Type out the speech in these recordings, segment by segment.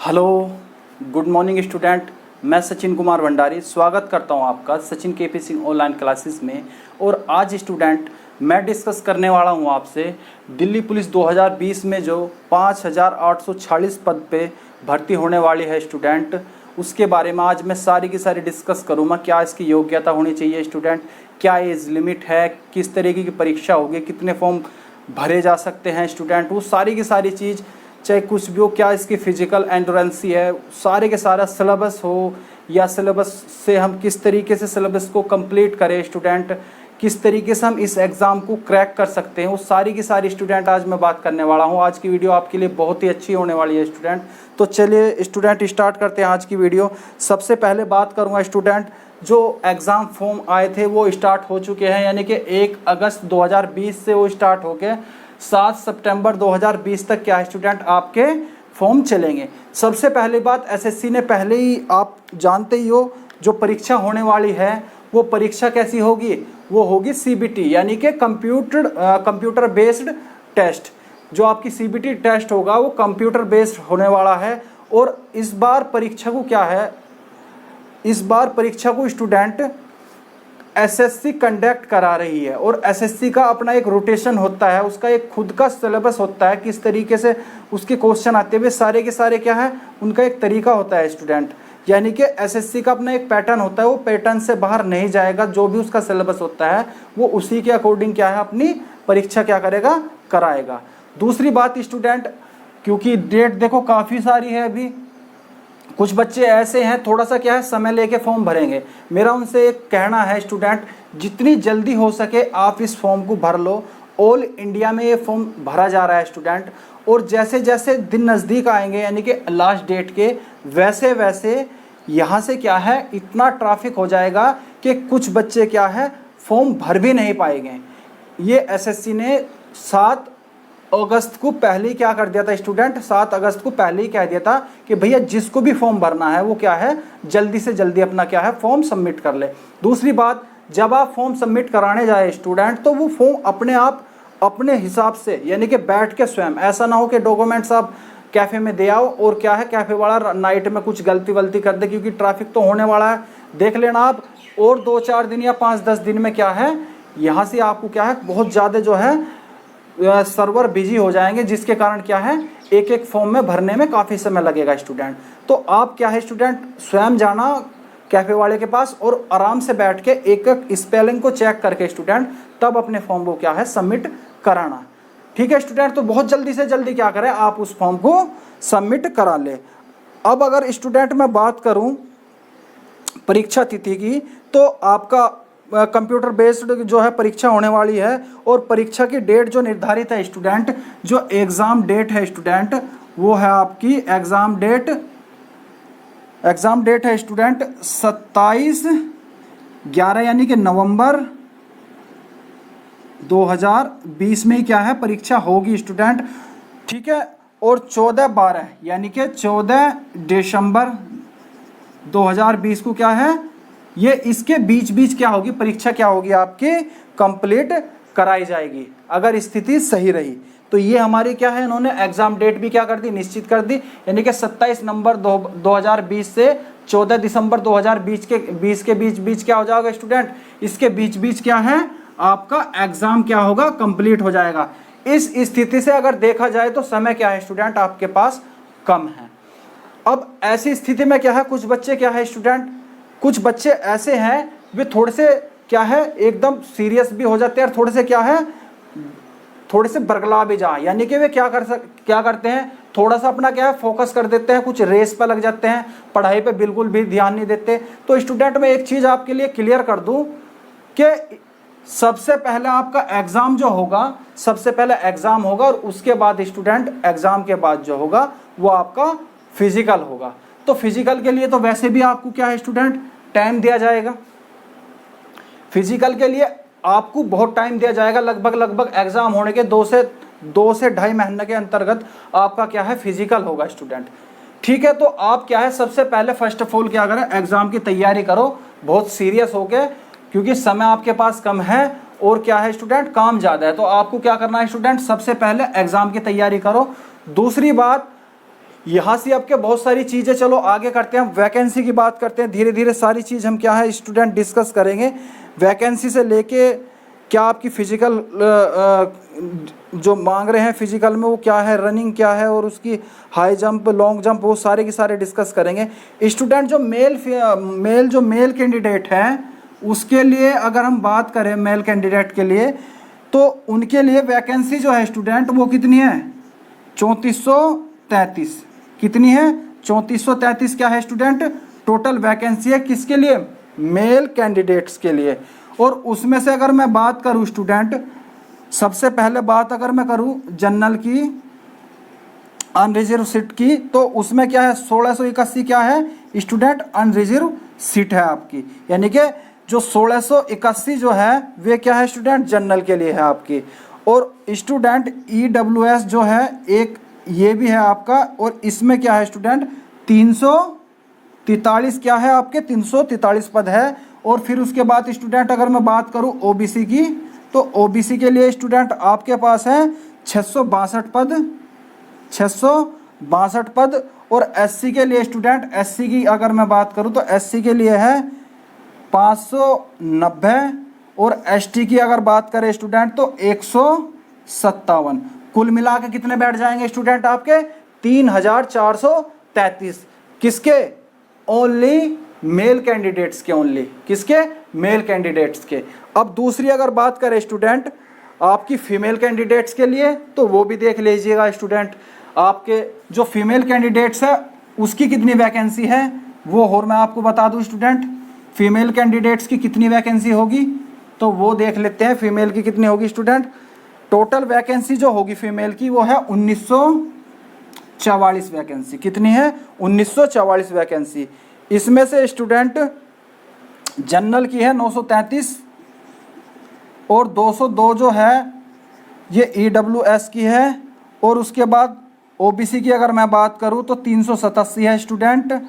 Hello, good morning student. मैं सचिन कुमार भंडारी स्वागत करता हूं आपका Sachin KP Singh online classes में। और आज स्टूडेंट मैं डिस्कस करने वाला हूं आपसे दिल्ली पुलिस 2020 में जो 5846 पद पे भर्ती होने वाली है स्टूडेंट, उसके बारे में आज मैं सारी की सारी डिस्कस करूँगा। क्या इसकी योग्यता होनी चाहिए स्टूडेंट, क्या एज लिमिट है, किस तरीके की परीक्षा होगी, कितने फॉर्म भरे जा सकते हैं स्टूडेंट, वो सारी की सारी चीज़, चाहे कुछ भी हो, क्या इसकी फिजिकल एंडोरेंसी है, सारे के सारा सिलेबस हो या सिलेबस से हम किस तरीके से सिलेबस को कंप्लीट करें स्टूडेंट, किस तरीके से हम इस एग्ज़ाम को क्रैक कर सकते हैं, वो सारी की सारी स्टूडेंट आज मैं बात करने वाला हूँ। आज की वीडियो आपके लिए बहुत ही अच्छी होने वाली है स्टूडेंट। तो चलिए स्टूडेंट स्टार्ट करते हैं आज की वीडियो। सबसे पहले बात करूँगा स्टूडेंट, जो एग्ज़ाम फॉर्म आए थे वो स्टार्ट हो चुके हैं, यानी कि 1 अगस्त 2020 से वो स्टार्ट होके 7 सितंबर 2020 तक क्या है स्टूडेंट आपके फॉर्म चलेंगे। सबसे पहली बात, एसएससी ने पहले ही आप जानते ही हो जो परीक्षा होने वाली है वो परीक्षा कैसी होगी, वो होगी सीबीटी, यानी कि कंप्यूटर बेस्ड टेस्ट। जो आपकी सीबीटी टेस्ट होगा वो कंप्यूटर बेस्ड होने वाला है। और इस बार परीक्षा को क्या है, इस बार परीक्षा को स्टूडेंट एसएससी कंडक्ट करा रही है। और एसएससी का अपना एक रोटेशन होता है, उसका एक खुद का सिलेबस होता है, किस तरीके से उसके क्वेश्चन आते हुए सारे के सारे क्या है, उनका एक तरीका होता है स्टूडेंट। यानी कि एसएससी का अपना एक पैटर्न होता है, वो पैटर्न से बाहर नहीं जाएगा। जो भी उसका सिलेबस होता है वो उसी के अकॉर्डिंग क्या है अपनी परीक्षा क्या करेगा, कराएगा। दूसरी बात स्टूडेंट, क्योंकि डेट देखो काफ़ी सारी है, अभी कुछ बच्चे ऐसे हैं थोड़ा सा क्या है समय लेके फॉर्म भरेंगे। मेरा उनसे एक कहना है स्टूडेंट, जितनी जल्दी हो सके आप इस फॉर्म को भर लो। ऑल इंडिया में ये फॉर्म भरा जा रहा है स्टूडेंट, और जैसे जैसे दिन नज़दीक आएंगे यानी कि लास्ट डेट के, वैसे वैसे यहाँ से क्या है इतना ट्रैफिक हो जाएगा कि कुछ बच्चे क्या है फॉर्म भर भी नहीं पाएंगे। ये एसएससी ने 7 अगस्त को पहले ही क्या कर दिया था स्टूडेंट, 7 अगस्त को पहले ही कह दिया था कि भैया जिसको भी फॉर्म भरना है वो क्या है जल्दी से जल्दी अपना क्या है फॉर्म सबमिट कर ले। दूसरी बात, जब आप फॉर्म सबमिट कराने जाए स्टूडेंट तो वो फॉर्म अपने आप अपने हिसाब से, यानी कि बैठ के स्वयं, ऐसा ना हो कि डॉक्यूमेंट्स आप कैफ़े में दे आओ और क्या है कैफ़े वाला नाइट में कुछ गलती वलती कर दे, क्योंकि ट्रैफिक तो होने वाला है। देख लेना आप, और 2-4 दिन या 5-10 दिन में क्या है यहाँ से आपको क्या है बहुत ज़्यादा जो है सर्वर बिजी हो जाएंगे, जिसके कारण क्या है एक एक फॉर्म में भरने में काफ़ी समय लगेगा स्टूडेंट। तो आप क्या है स्टूडेंट स्वयं जाना कैफ़े वाले के पास और आराम से बैठ के एक एक स्पेलिंग को चेक करके स्टूडेंट तब अपने फॉर्म को क्या है सबमिट कराना। ठीक है स्टूडेंट, तो बहुत जल्दी से जल्दी क्या करें आप उस फॉर्म को सबमिट करा ले। अब अगर स्टूडेंट मैं बात करूं परीक्षा तिथि की, तो आपका कंप्यूटर बेस्ड जो है परीक्षा होने वाली है। और परीक्षा की डेट जो निर्धारित है स्टूडेंट, जो एग्ज़ाम डेट है स्टूडेंट, वो है आपकी एग्ज़ाम डेट है स्टूडेंट 27/11 यानी कि नवंबर 2020 में ही क्या है परीक्षा होगी स्टूडेंट। ठीक है, और 14/12 यानी कि 14 दिसंबर 2020 को क्या है ये इसके बीच बीच क्या होगी परीक्षा क्या होगी आपकी कंप्लीट कराई जाएगी, अगर स्थिति सही रही तो। ये हमारी क्या है इन्होंने एग्जाम डेट भी क्या कर दी, निश्चित कर दी, यानी कि 27 नवंबर 2020 से 14 दिसंबर 2020 के बीच क्या हो जाएगा स्टूडेंट, इसके बीच बीच क्या है आपका एग्जाम क्या होगा कंप्लीट हो जाएगा। इस स्थिति से अगर देखा जाए तो समय क्या है स्टूडेंट आपके पास कम है। अब ऐसी स्थिति में क्या है कुछ बच्चे क्या है स्टूडेंट, कुछ बच्चे ऐसे हैं वे थोड़े से क्या है एकदम सीरियस भी हो जाते हैं और थोड़े से क्या है थोड़े से बरगला भी जाए, यानी कि वे क्या करते हैं थोड़ा सा अपना क्या है फोकस कर देते हैं, कुछ रेस पर लग जाते हैं, पढ़ाई पे बिल्कुल भी ध्यान नहीं देते। तो स्टूडेंट मैं एक चीज़ आपके लिए क्लियर कर दूं कि सबसे पहले आपका एग्ज़ाम जो होगा, सबसे पहले एग्ज़ाम होगा और उसके बाद स्टूडेंट एग्ज़ाम के बाद जो होगा वो आपका फिजिकल होगा। तो फिजिकल के लिए तो वैसे भी आपको क्या है स्टूडेंट टाइम दिया जाएगा, फिजिकल के लिए आपको बहुत टाइम दिया जाएगा, लगभग एग्जाम होने के 2 से 2.5 महीने के अंतर्गत आपका क्या है फिजिकल होगा स्टूडेंट। ठीक है, तो आप क्या है सबसे पहले फर्स्ट ऑफ ऑल क्या करें एग्जाम की तैयारी करो बहुत सीरियस होके, क्योंकि समय आपके पास कम है और क्या है स्टूडेंट काम ज़्यादा है। तो आपको क्या करना है स्टूडेंट सबसे पहले एग्जाम की तैयारी करो। दूसरी बात यहाँ से आपके बहुत सारी चीज़ें, चलो आगे करते हैं, वैकेंसी की बात करते हैं। धीरे धीरे सारी चीज़ हम क्या है स्टूडेंट डिस्कस करेंगे। वैकेंसी से लेके क्या आपकी फिजिकल जो मांग रहे हैं फिजिकल में वो क्या है, रनिंग क्या है, और उसकी हाई जंप, लॉन्ग जंप, वो सारे के सारे डिस्कस करेंगे। स्टूडेंट जो मेल कैंडिडेट हैं उसके लिए अगर हम बात करें मेल कैंडिडेट के लिए, तो उनके लिए वैकेंसी जो है स्टूडेंट वो कितनी है 3433। कितनी है 3433 क्या है स्टूडेंट टोटल वैकेंसी है, किसके लिए, मेल कैंडिडेट्स के लिए। और उसमें से अगर मैं बात करूं स्टूडेंट, सबसे पहले बात अगर मैं करूं जनरल की अनरिजर्व सीट की, तो उसमें क्या है 1681 क्या है स्टूडेंट अनरिजर्व सीट है आपकी, यानी कि जो 1681 जो है वे क्या है स्टूडेंट जनरल के लिए है आपकी। और स्टूडेंट EWS जो है एक ये भी है आपका, और इसमें क्या है स्टूडेंट 343 क्या है आपके 343 पद है। और फिर उसके बाद स्टूडेंट अगर मैं बात करूं OBC की, तो OBC के लिए स्टूडेंट आपके पास है 662 पद, 662 पद। और SC के लिए स्टूडेंट, SC की अगर मैं बात करूं तो SC के लिए है 590। और ST की अगर बात करें स्टूडेंट तो 157। कुल मिला के कितने बैठ जाएंगे स्टूडेंट आपके 3433। किसके, ओनली मेल कैंडिडेट्स के, ओनली किसके, मेल कैंडिडेट्स के। अब दूसरी अगर बात करें स्टूडेंट आपकी फीमेल कैंडिडेट्स के लिए, तो वो भी देख लीजिएगा स्टूडेंट। आपके जो फीमेल कैंडिडेट्स है उसकी कितनी वैकेंसी है वो, और मैं आपको बता दूं स्टूडेंट फीमेल कैंडिडेट्स की कितनी वैकेंसी होगी, तो वो देख लेते हैं फीमेल की कितनी होगी स्टूडेंट। टोटल वैकेंसी जो होगी फीमेल की वो है 1944 वैकेंसी। कितनी है 1944 वैकेंसी। इसमें से स्टूडेंट जनरल की है 933 और 202 जो है ये EWS की है। और उसके बाद OBC की अगर मैं बात करूं तो 387 है स्टूडेंट,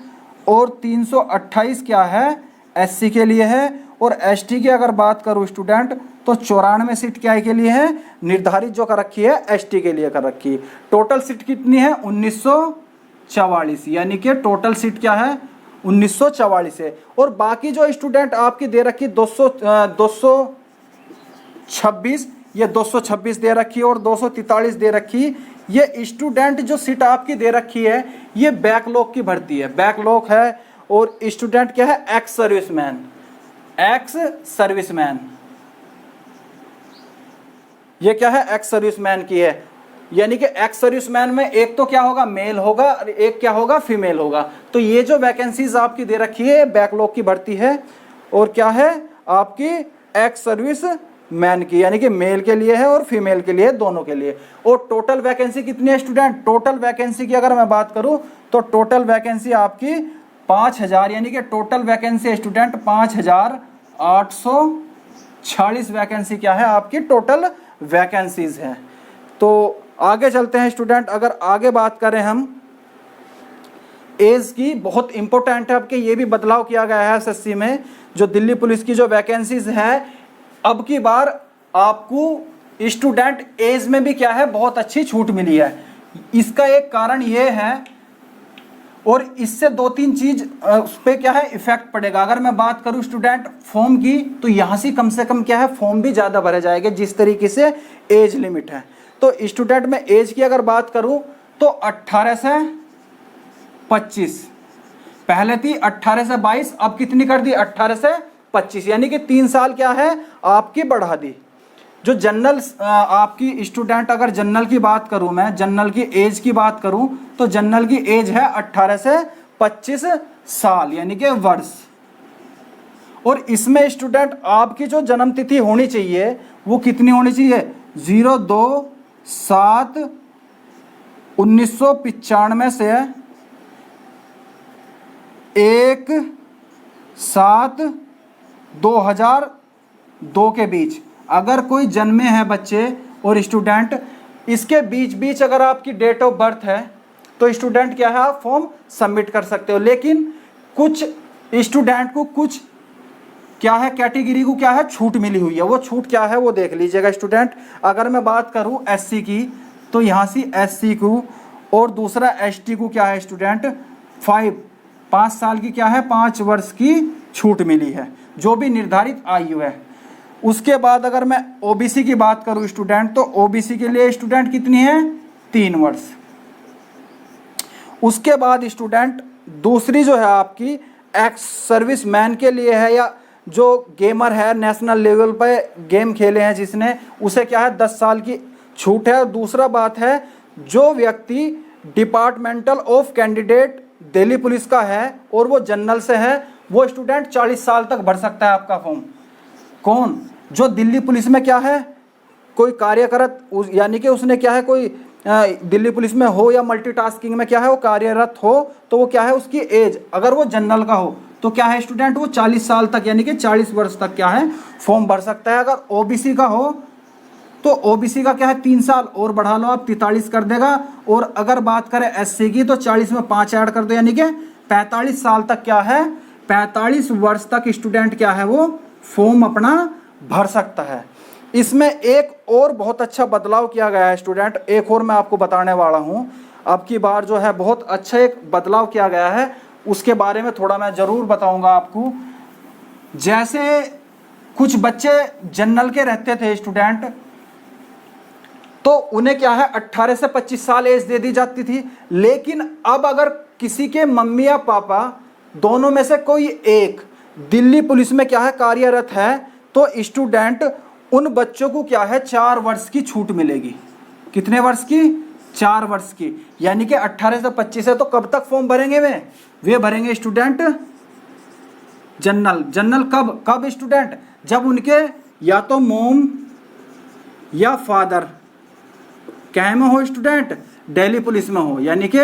और 328 क्या है SC के लिए है। और ST की अगर बात करूं स्टूडेंट तो 94 सीट क्या के लिए है, निर्धारित जो कर रखी है ST के लिए कर रखी है। टोटल सीट कितनी है 1944, यानी कि टोटल सीट क्या है 1944 है। और बाकी जो स्टूडेंट आपकी दे रखी 226, ये 226 दे रखी है और 243 दे रखी। ये स्टूडेंट जो सीट आपकी दे रखी है ये बैकलॉग की भर्ती है, बैकलॉग है। और स्टूडेंट क्या है एक्स सर्विसमैन, एक्स सर्विसमैन, ये क्या है एक्स सर्विसमैन की है। यानी कि एक्स सर्विसमैन में एक तो क्या होगा मेल होगा और एक क्या होगा फीमेल होगा। तो ये जो वैकेंसीज आपकी दे रखी है बैकलॉग की भर्ती है, और क्या है आपकी एक्स सर्विस मैन की, यानी कि मेल के लिए है और फीमेल के लिए, दोनों के लिए। और टोटल वैकेंसी कितनी है स्टूडेंट, टोटल वैकेंसी की अगर मैं बात करूं तो टोटल वैकेंसी आपकी 5000, यानी कि टोटल वैकेंसी स्टूडेंट 5846 वैकेंसी क्या है आपकी टोटल वैकेंसीज है। तो आगे चलते हैं स्टूडेंट। अगर आगे बात करें हम एज की, बहुत इंपॉर्टेंट है आपके, ये भी बदलाव किया गया है SSC में। जो दिल्ली पुलिस की जो वैकेंसीज है अब की बार आपको स्टूडेंट एज में भी क्या है बहुत अच्छी छूट मिली है। इसका एक कारण ये है, और इससे 2-3 चीज उस पर क्या है इफेक्ट पड़ेगा। अगर मैं बात करूं स्टूडेंट फॉर्म की, तो यहां से कम क्या है फॉर्म भी ज्यादा भरे जाएंगे जिस तरीके से एज लिमिट है। तो स्टूडेंट में एज की अगर बात करूं तो 18 से 25, पहले थी 18 से 22, अब कितनी कर दी 18 से 25, यानी कि 3 साल क्या है आपकी बढ़ा दी। जो जनरल आपकी स्टूडेंट, अगर जनरल की बात करूं मैं, जनरल की एज की बात करूं तो जनरल की एज है 18 से 25 साल, यानी कि वर्ष। और इसमें स्टूडेंट आपकी जो जन्म तिथि होनी चाहिए वो कितनी होनी चाहिए 02/7/1995 से 1/7/2002 के बीच अगर कोई जन्मे हैं बच्चे और स्टूडेंट, इसके बीच अगर आपकी डेट ऑफ बर्थ है तो स्टूडेंट क्या है आप फॉर्म सबमिट कर सकते हो। लेकिन कुछ स्टूडेंट को कुछ क्या है कैटेगरी को क्या है छूट मिली हुई है, वो छूट क्या है वो देख लीजिएगा स्टूडेंट। अगर मैं बात करूं SC की, तो यहाँ से SC को और दूसरा एसटी को क्या है स्टूडेंट 5 साल की क्या है 5 वर्ष की छूट मिली है, जो भी निर्धारित आयु है। उसके बाद अगर मैं ओबीसी की बात करूं स्टूडेंट, तो ओबीसी के लिए स्टूडेंट कितनी है 3 वर्ष। उसके बाद स्टूडेंट दूसरी जो है आपकी एक्स सर्विस मैन के लिए है, या जो गेमर है नेशनल लेवल पे गेम खेले हैं जिसने, उसे क्या है 10 साल की छूट है। दूसरा बात है जो व्यक्ति departmental of candidate Delhi police का है और वो जनरल से है, वो स्टूडेंट 40 साल तक भर सकता है आपका फॉर्म। कौन? जो दिल्ली पुलिस में क्या है कोई कार्यरत, यानी कि उसने क्या है कोई दिल्ली पुलिस में हो या मल्टीटास्किंग में क्या है वो कार्यरत हो, तो वो क्या है उसकी एज अगर वो जनरल का हो तो क्या है स्टूडेंट वो 40 साल तक यानी कि 40 वर्ष तक क्या है फॉर्म भर सकता है। अगर ओबीसी का हो तो ओबीसी का क्या है 3 साल और बढ़ा लो आप 43 कर देगा। और अगर बात करें एससी की तो 40 में 5 ऐड कर दो यानी कि 45 साल तक क्या है 45 वर्ष तक स्टूडेंट क्या है वो फॉर्म अपना भर सकता है। इसमें एक और बहुत अच्छा बदलाव किया गया है स्टूडेंट, एक और मैं आपको बताने वाला हूँ। अब की बार जो है बहुत अच्छा एक बदलाव किया गया है, उसके बारे में थोड़ा मैं ज़रूर बताऊंगा आपको। जैसे कुछ बच्चे जनरल के रहते थे स्टूडेंट, तो उन्हें क्या है 18 से 25 साल एज दे दी जाती थी। लेकिन अब अगर किसी के मम्मी या पापा दोनों में से कोई एक दिल्ली पुलिस में क्या है कार्यरत है, तो स्टूडेंट उन बच्चों को क्या है 4 वर्ष की छूट मिलेगी। कितने वर्ष की? 4 वर्ष की। यानी कि 18 से 25 है, तो कब तक फॉर्म भरेंगे वे भरेंगे स्टूडेंट जनरल कब स्टूडेंट? जब उनके या तो मोम या फादर क्या में हो स्टूडेंट दिल्ली पुलिस में हो, यानी कि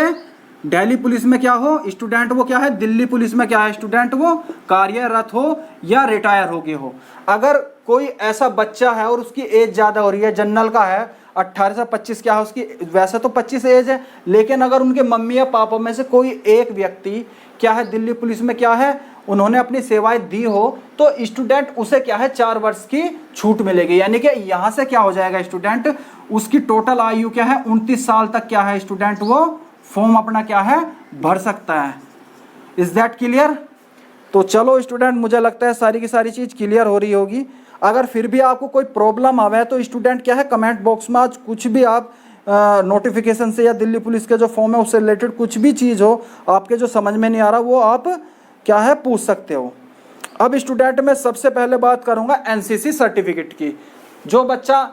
दिल्ली पुलिस में क्या हो स्टूडेंट वो क्या है दिल्ली पुलिस में क्या है स्टूडेंट वो कार्यरत हो या रिटायर हो गए हो। अगर कोई ऐसा बच्चा है और उसकी एज ज़्यादा हो रही है, जनरल का है 18 से 25 क्या है उसकी, वैसे तो 25 एज है, लेकिन अगर उनके मम्मी या पापा में से कोई एक व्यक्ति क्या है दिल्ली पुलिस में क्या है उन्होंने अपनी सेवाएं दी हो, तो स्टूडेंट उसे क्या है 4 वर्ष की छूट मिलेगी। यानी कि यहाँ से क्या हो जाएगा स्टूडेंट उसकी टोटल आयु क्या है 29 साल तक क्या है स्टूडेंट वो फॉर्म अपना क्या है भर सकता है। Is that clear? तो चलो स्टूडेंट मुझे लगता है सारी की सारी चीज़ क्लियर हो रही होगी। अगर फिर भी आपको कोई प्रॉब्लम आवे तो स्टूडेंट क्या है कमेंट बॉक्स में आज कुछ भी आप नोटिफिकेशन से या दिल्ली पुलिस के जो फॉर्म है उससे रिलेटेड कुछ भी चीज़ हो आपके जो समझ में नहीं आ रहा वो आप क्या है पूछ सकते हो। अब स्टूडेंट मैं सबसे पहले बात करूंगा एनसीसी सर्टिफिकेट की। जो बच्चा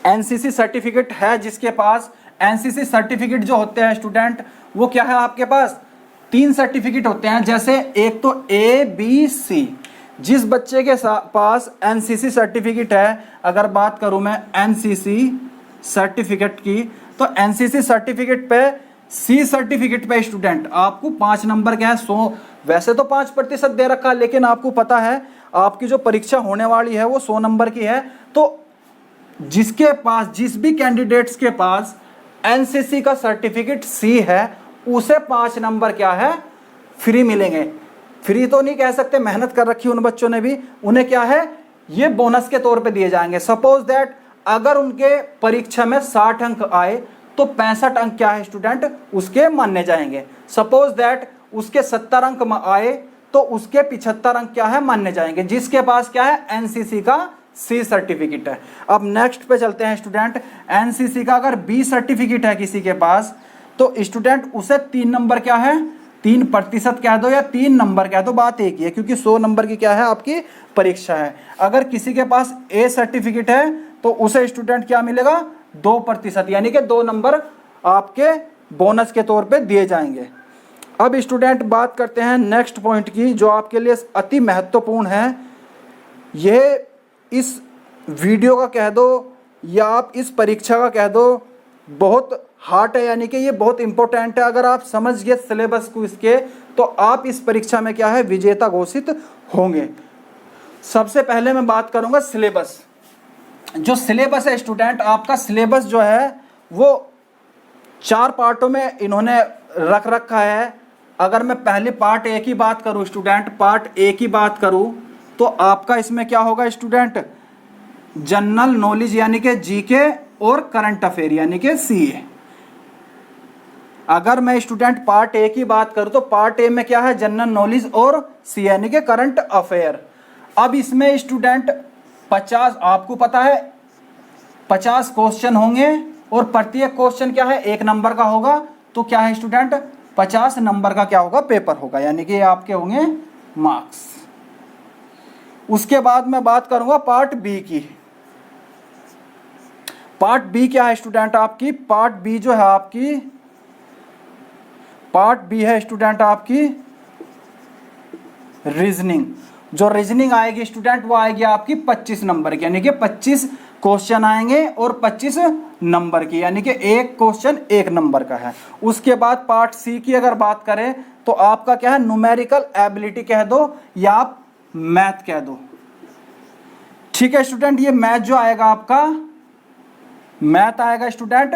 एनसीसी सर्टिफिकेट है जिसके पास एनसीसी सर्टिफिकेट जो होते हैं स्टूडेंट वो क्या है आपके पास 3 सर्टिफिकेट होते हैं। जैसे एक तो ABC, जिस बच्चे के पास एनसीसी सर्टिफिकेट है, अगर बात करूं मैं एनसीसी सर्टिफिकेट की, तो एनसीसी सर्टिफिकेट पे C सर्टिफिकेट पे स्टूडेंट आपको 5 नंबर क्या है 100, वैसे तो 5% दे रखा है, लेकिन आपको पता है आपकी जो परीक्षा होने वाली है वो 100 नंबर की है। तो जिसके पास जिस भी कैंडिडेट्स के पास एनसीसी का सर्टिफिकेट C है उसे 5 नंबर क्या है फ्री मिलेंगे। फ्री तो नहीं कह सकते, मेहनत कर रखी उन बच्चों ने भी, उन्हें क्या है ये बोनस के तौर पे दिए जाएंगे। सपोज दैट अगर उनके परीक्षा में 60 अंक आए तो 65 अंक क्या है स्टूडेंट उसके माने जाएंगे। सपोज दैट उसके 70 अंक आए तो उसके 75 अंक क्या है माने जाएंगे, जिसके पास क्या है एनसीसी का C सर्टिफिकेट है। अब नेक्स्ट पे चलते हैं स्टूडेंट। एनसीसी का अगर B सर्टिफिकेट है किसी के पास तो स्टूडेंट उसे 3 नंबर क्या है 3% कह दो या 3 नंबर कह दो, बात एक ही है क्योंकि 100 नंबर की क्या है आपकी परीक्षा है। अगर किसी के पास A सर्टिफिकेट है तो उसे स्टूडेंट क्या मिलेगा 2%, यानी कि 2 नंबर आपके बोनस के तौर पे दिए जाएंगे। अब स्टूडेंट बात करते हैं नेक्स्ट पॉइंट की जो आपके लिए अति महत्वपूर्ण है। यह इस वीडियो का कह दो या आप इस परीक्षा का कह दो बहुत हार्ड है, यानी कि ये बहुत इंपॉर्टेंट है। अगर आप समझ गए सिलेबस को इसके तो आप इस परीक्षा में क्या है विजेता घोषित होंगे। सबसे पहले मैं बात करूंगा सिलेबस। जो सिलेबस है स्टूडेंट आपका सिलेबस जो है वो 4 पार्टों में इन्होंने रख रखा है। अगर मैं पहले पार्ट A की बात करूं स्टूडेंट, पार्ट A की बात करूं तो आपका इसमें क्या होगा स्टूडेंट जनरल नॉलेज यानी कि जीके और करंट अफेयर यानी कि CA। अगर मैं स्टूडेंट पार्ट ए की बात करूं तो पार्ट ए में क्या है, जनरल नॉलेज और सी यानी कि करंट अफेयर। अब इसमें स्टूडेंट 50, आपको पता है 50 क्वेश्चन होंगे और प्रत्येक क्वेश्चन क्या है, 1 नंबर का होगा। तो क्या है स्टूडेंट, 50 नंबर का क्या होगा, पेपर होगा, यानी कि आपके होंगे मार्क्स। उसके बाद मैं बात करूंगा पार्ट बी की। पार्ट बी क्या है स्टूडेंट आपकी, पार्ट बी जो है आपकी, पार्ट बी है स्टूडेंट आपकी रीजनिंग। जो रीजनिंग आएगी स्टूडेंट वो आएगी आपकी 25 नंबर की, यानी कि 25 क्वेश्चन आएंगे और 25 नंबर की, यानी कि एक क्वेश्चन 1 नंबर का है। उसके बाद पार्ट सी की अगर बात करें तो आपका क्या है, न्यूमेरिकल एबिलिटी कह दो या आप मैथ कह दो। ठीक है स्टूडेंट, ये मैथ जो आएगा आपका, मैथ आएगा स्टूडेंट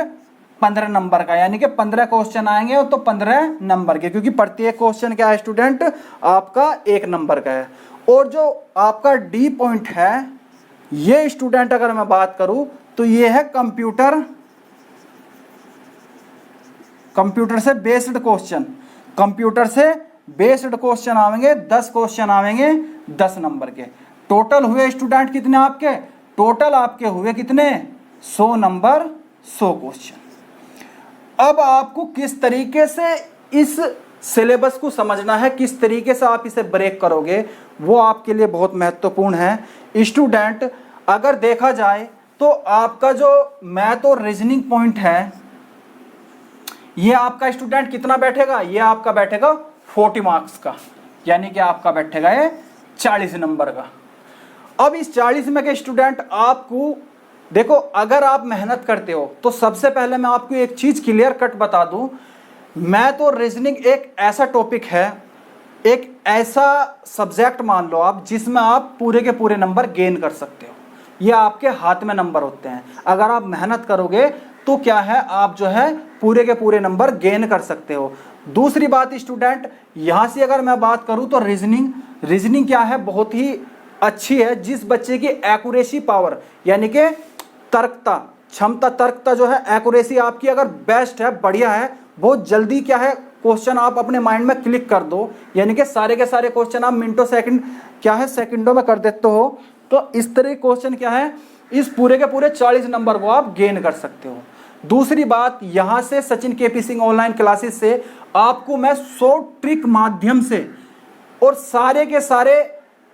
15 नंबर का, यानी कि 15 क्वेश्चन आएंगे तो 15 नंबर के, क्योंकि प्रत्येक क्वेश्चन क्या है स्टूडेंट आपका 1 नंबर का है। और जो आपका डी पॉइंट है, ये स्टूडेंट अगर मैं बात करूं तो ये है कंप्यूटर से बेस्ड क्वेश्चन। कंप्यूटर से बेस्ड क्वेश्चन आएंगे, 10 क्वेश्चन आएंगे 10 नंबर के। टोटल हुए स्टूडेंट कितने आपके, टोटल आपके हुए कितने, 100 नंबर 100 क्वेश्चन। अब आपको किस तरीके से इस सिलेबस को समझना है, किस तरीके से आप इसे ब्रेक करोगे, वो आपके लिए बहुत महत्वपूर्ण है स्टूडेंट। अगर देखा जाए तो आपका जो मैथ और रीजनिंग पॉइंट है, ये आपका स्टूडेंट कितना बैठेगा, ये आपका बैठेगा 40 मार्क्स का, यानी कि आपका बैठेगा ये 40 नंबर का। अब इस 40 में के स्टूडेंट आपको देखो, अगर आप मेहनत करते हो तो सबसे पहले मैं आपको एक चीज क्लियर कट बता दूं, मैथ और रीजनिंग एक ऐसा टॉपिक है, एक ऐसा सब्जेक्ट मान लो आप, जिसमें आप पूरे के पूरे नंबर गेन कर सकते हो। ये आपके हाथ में नंबर होते हैं, अगर आप मेहनत करोगे तो क्या है, आप जो है पूरे के पूरे नंबर गेन कर सकते हो। दूसरी बात स्टूडेंट, यहां से अगर मैं बात करूं तो रीजनिंग क्या है, बहुत ही अच्छी है। जिस बच्चे की एक्यूरेसी पावर यानी कि तर्कता क्षमता, तर्कता जो है, एक्यूरेसी आपकी अगर बेस्ट है, बढ़िया है, बहुत जल्दी क्या है क्वेश्चन आप अपने माइंड में क्लिक कर दो, यानी कि सारे के सारे क्वेश्चन आप मिनटों सेकंड क्या है सेकंडों में कर देते हो। तो इस तरह क्वेश्चन क्या है, इस पूरे के पूरे 40 नंबर को आप गेन कर सकते हो। दूसरी बात, यहां से Sachin KP Singh online classes से आपको मैं 100 ट्रिक माध्यम से और सारे के सारे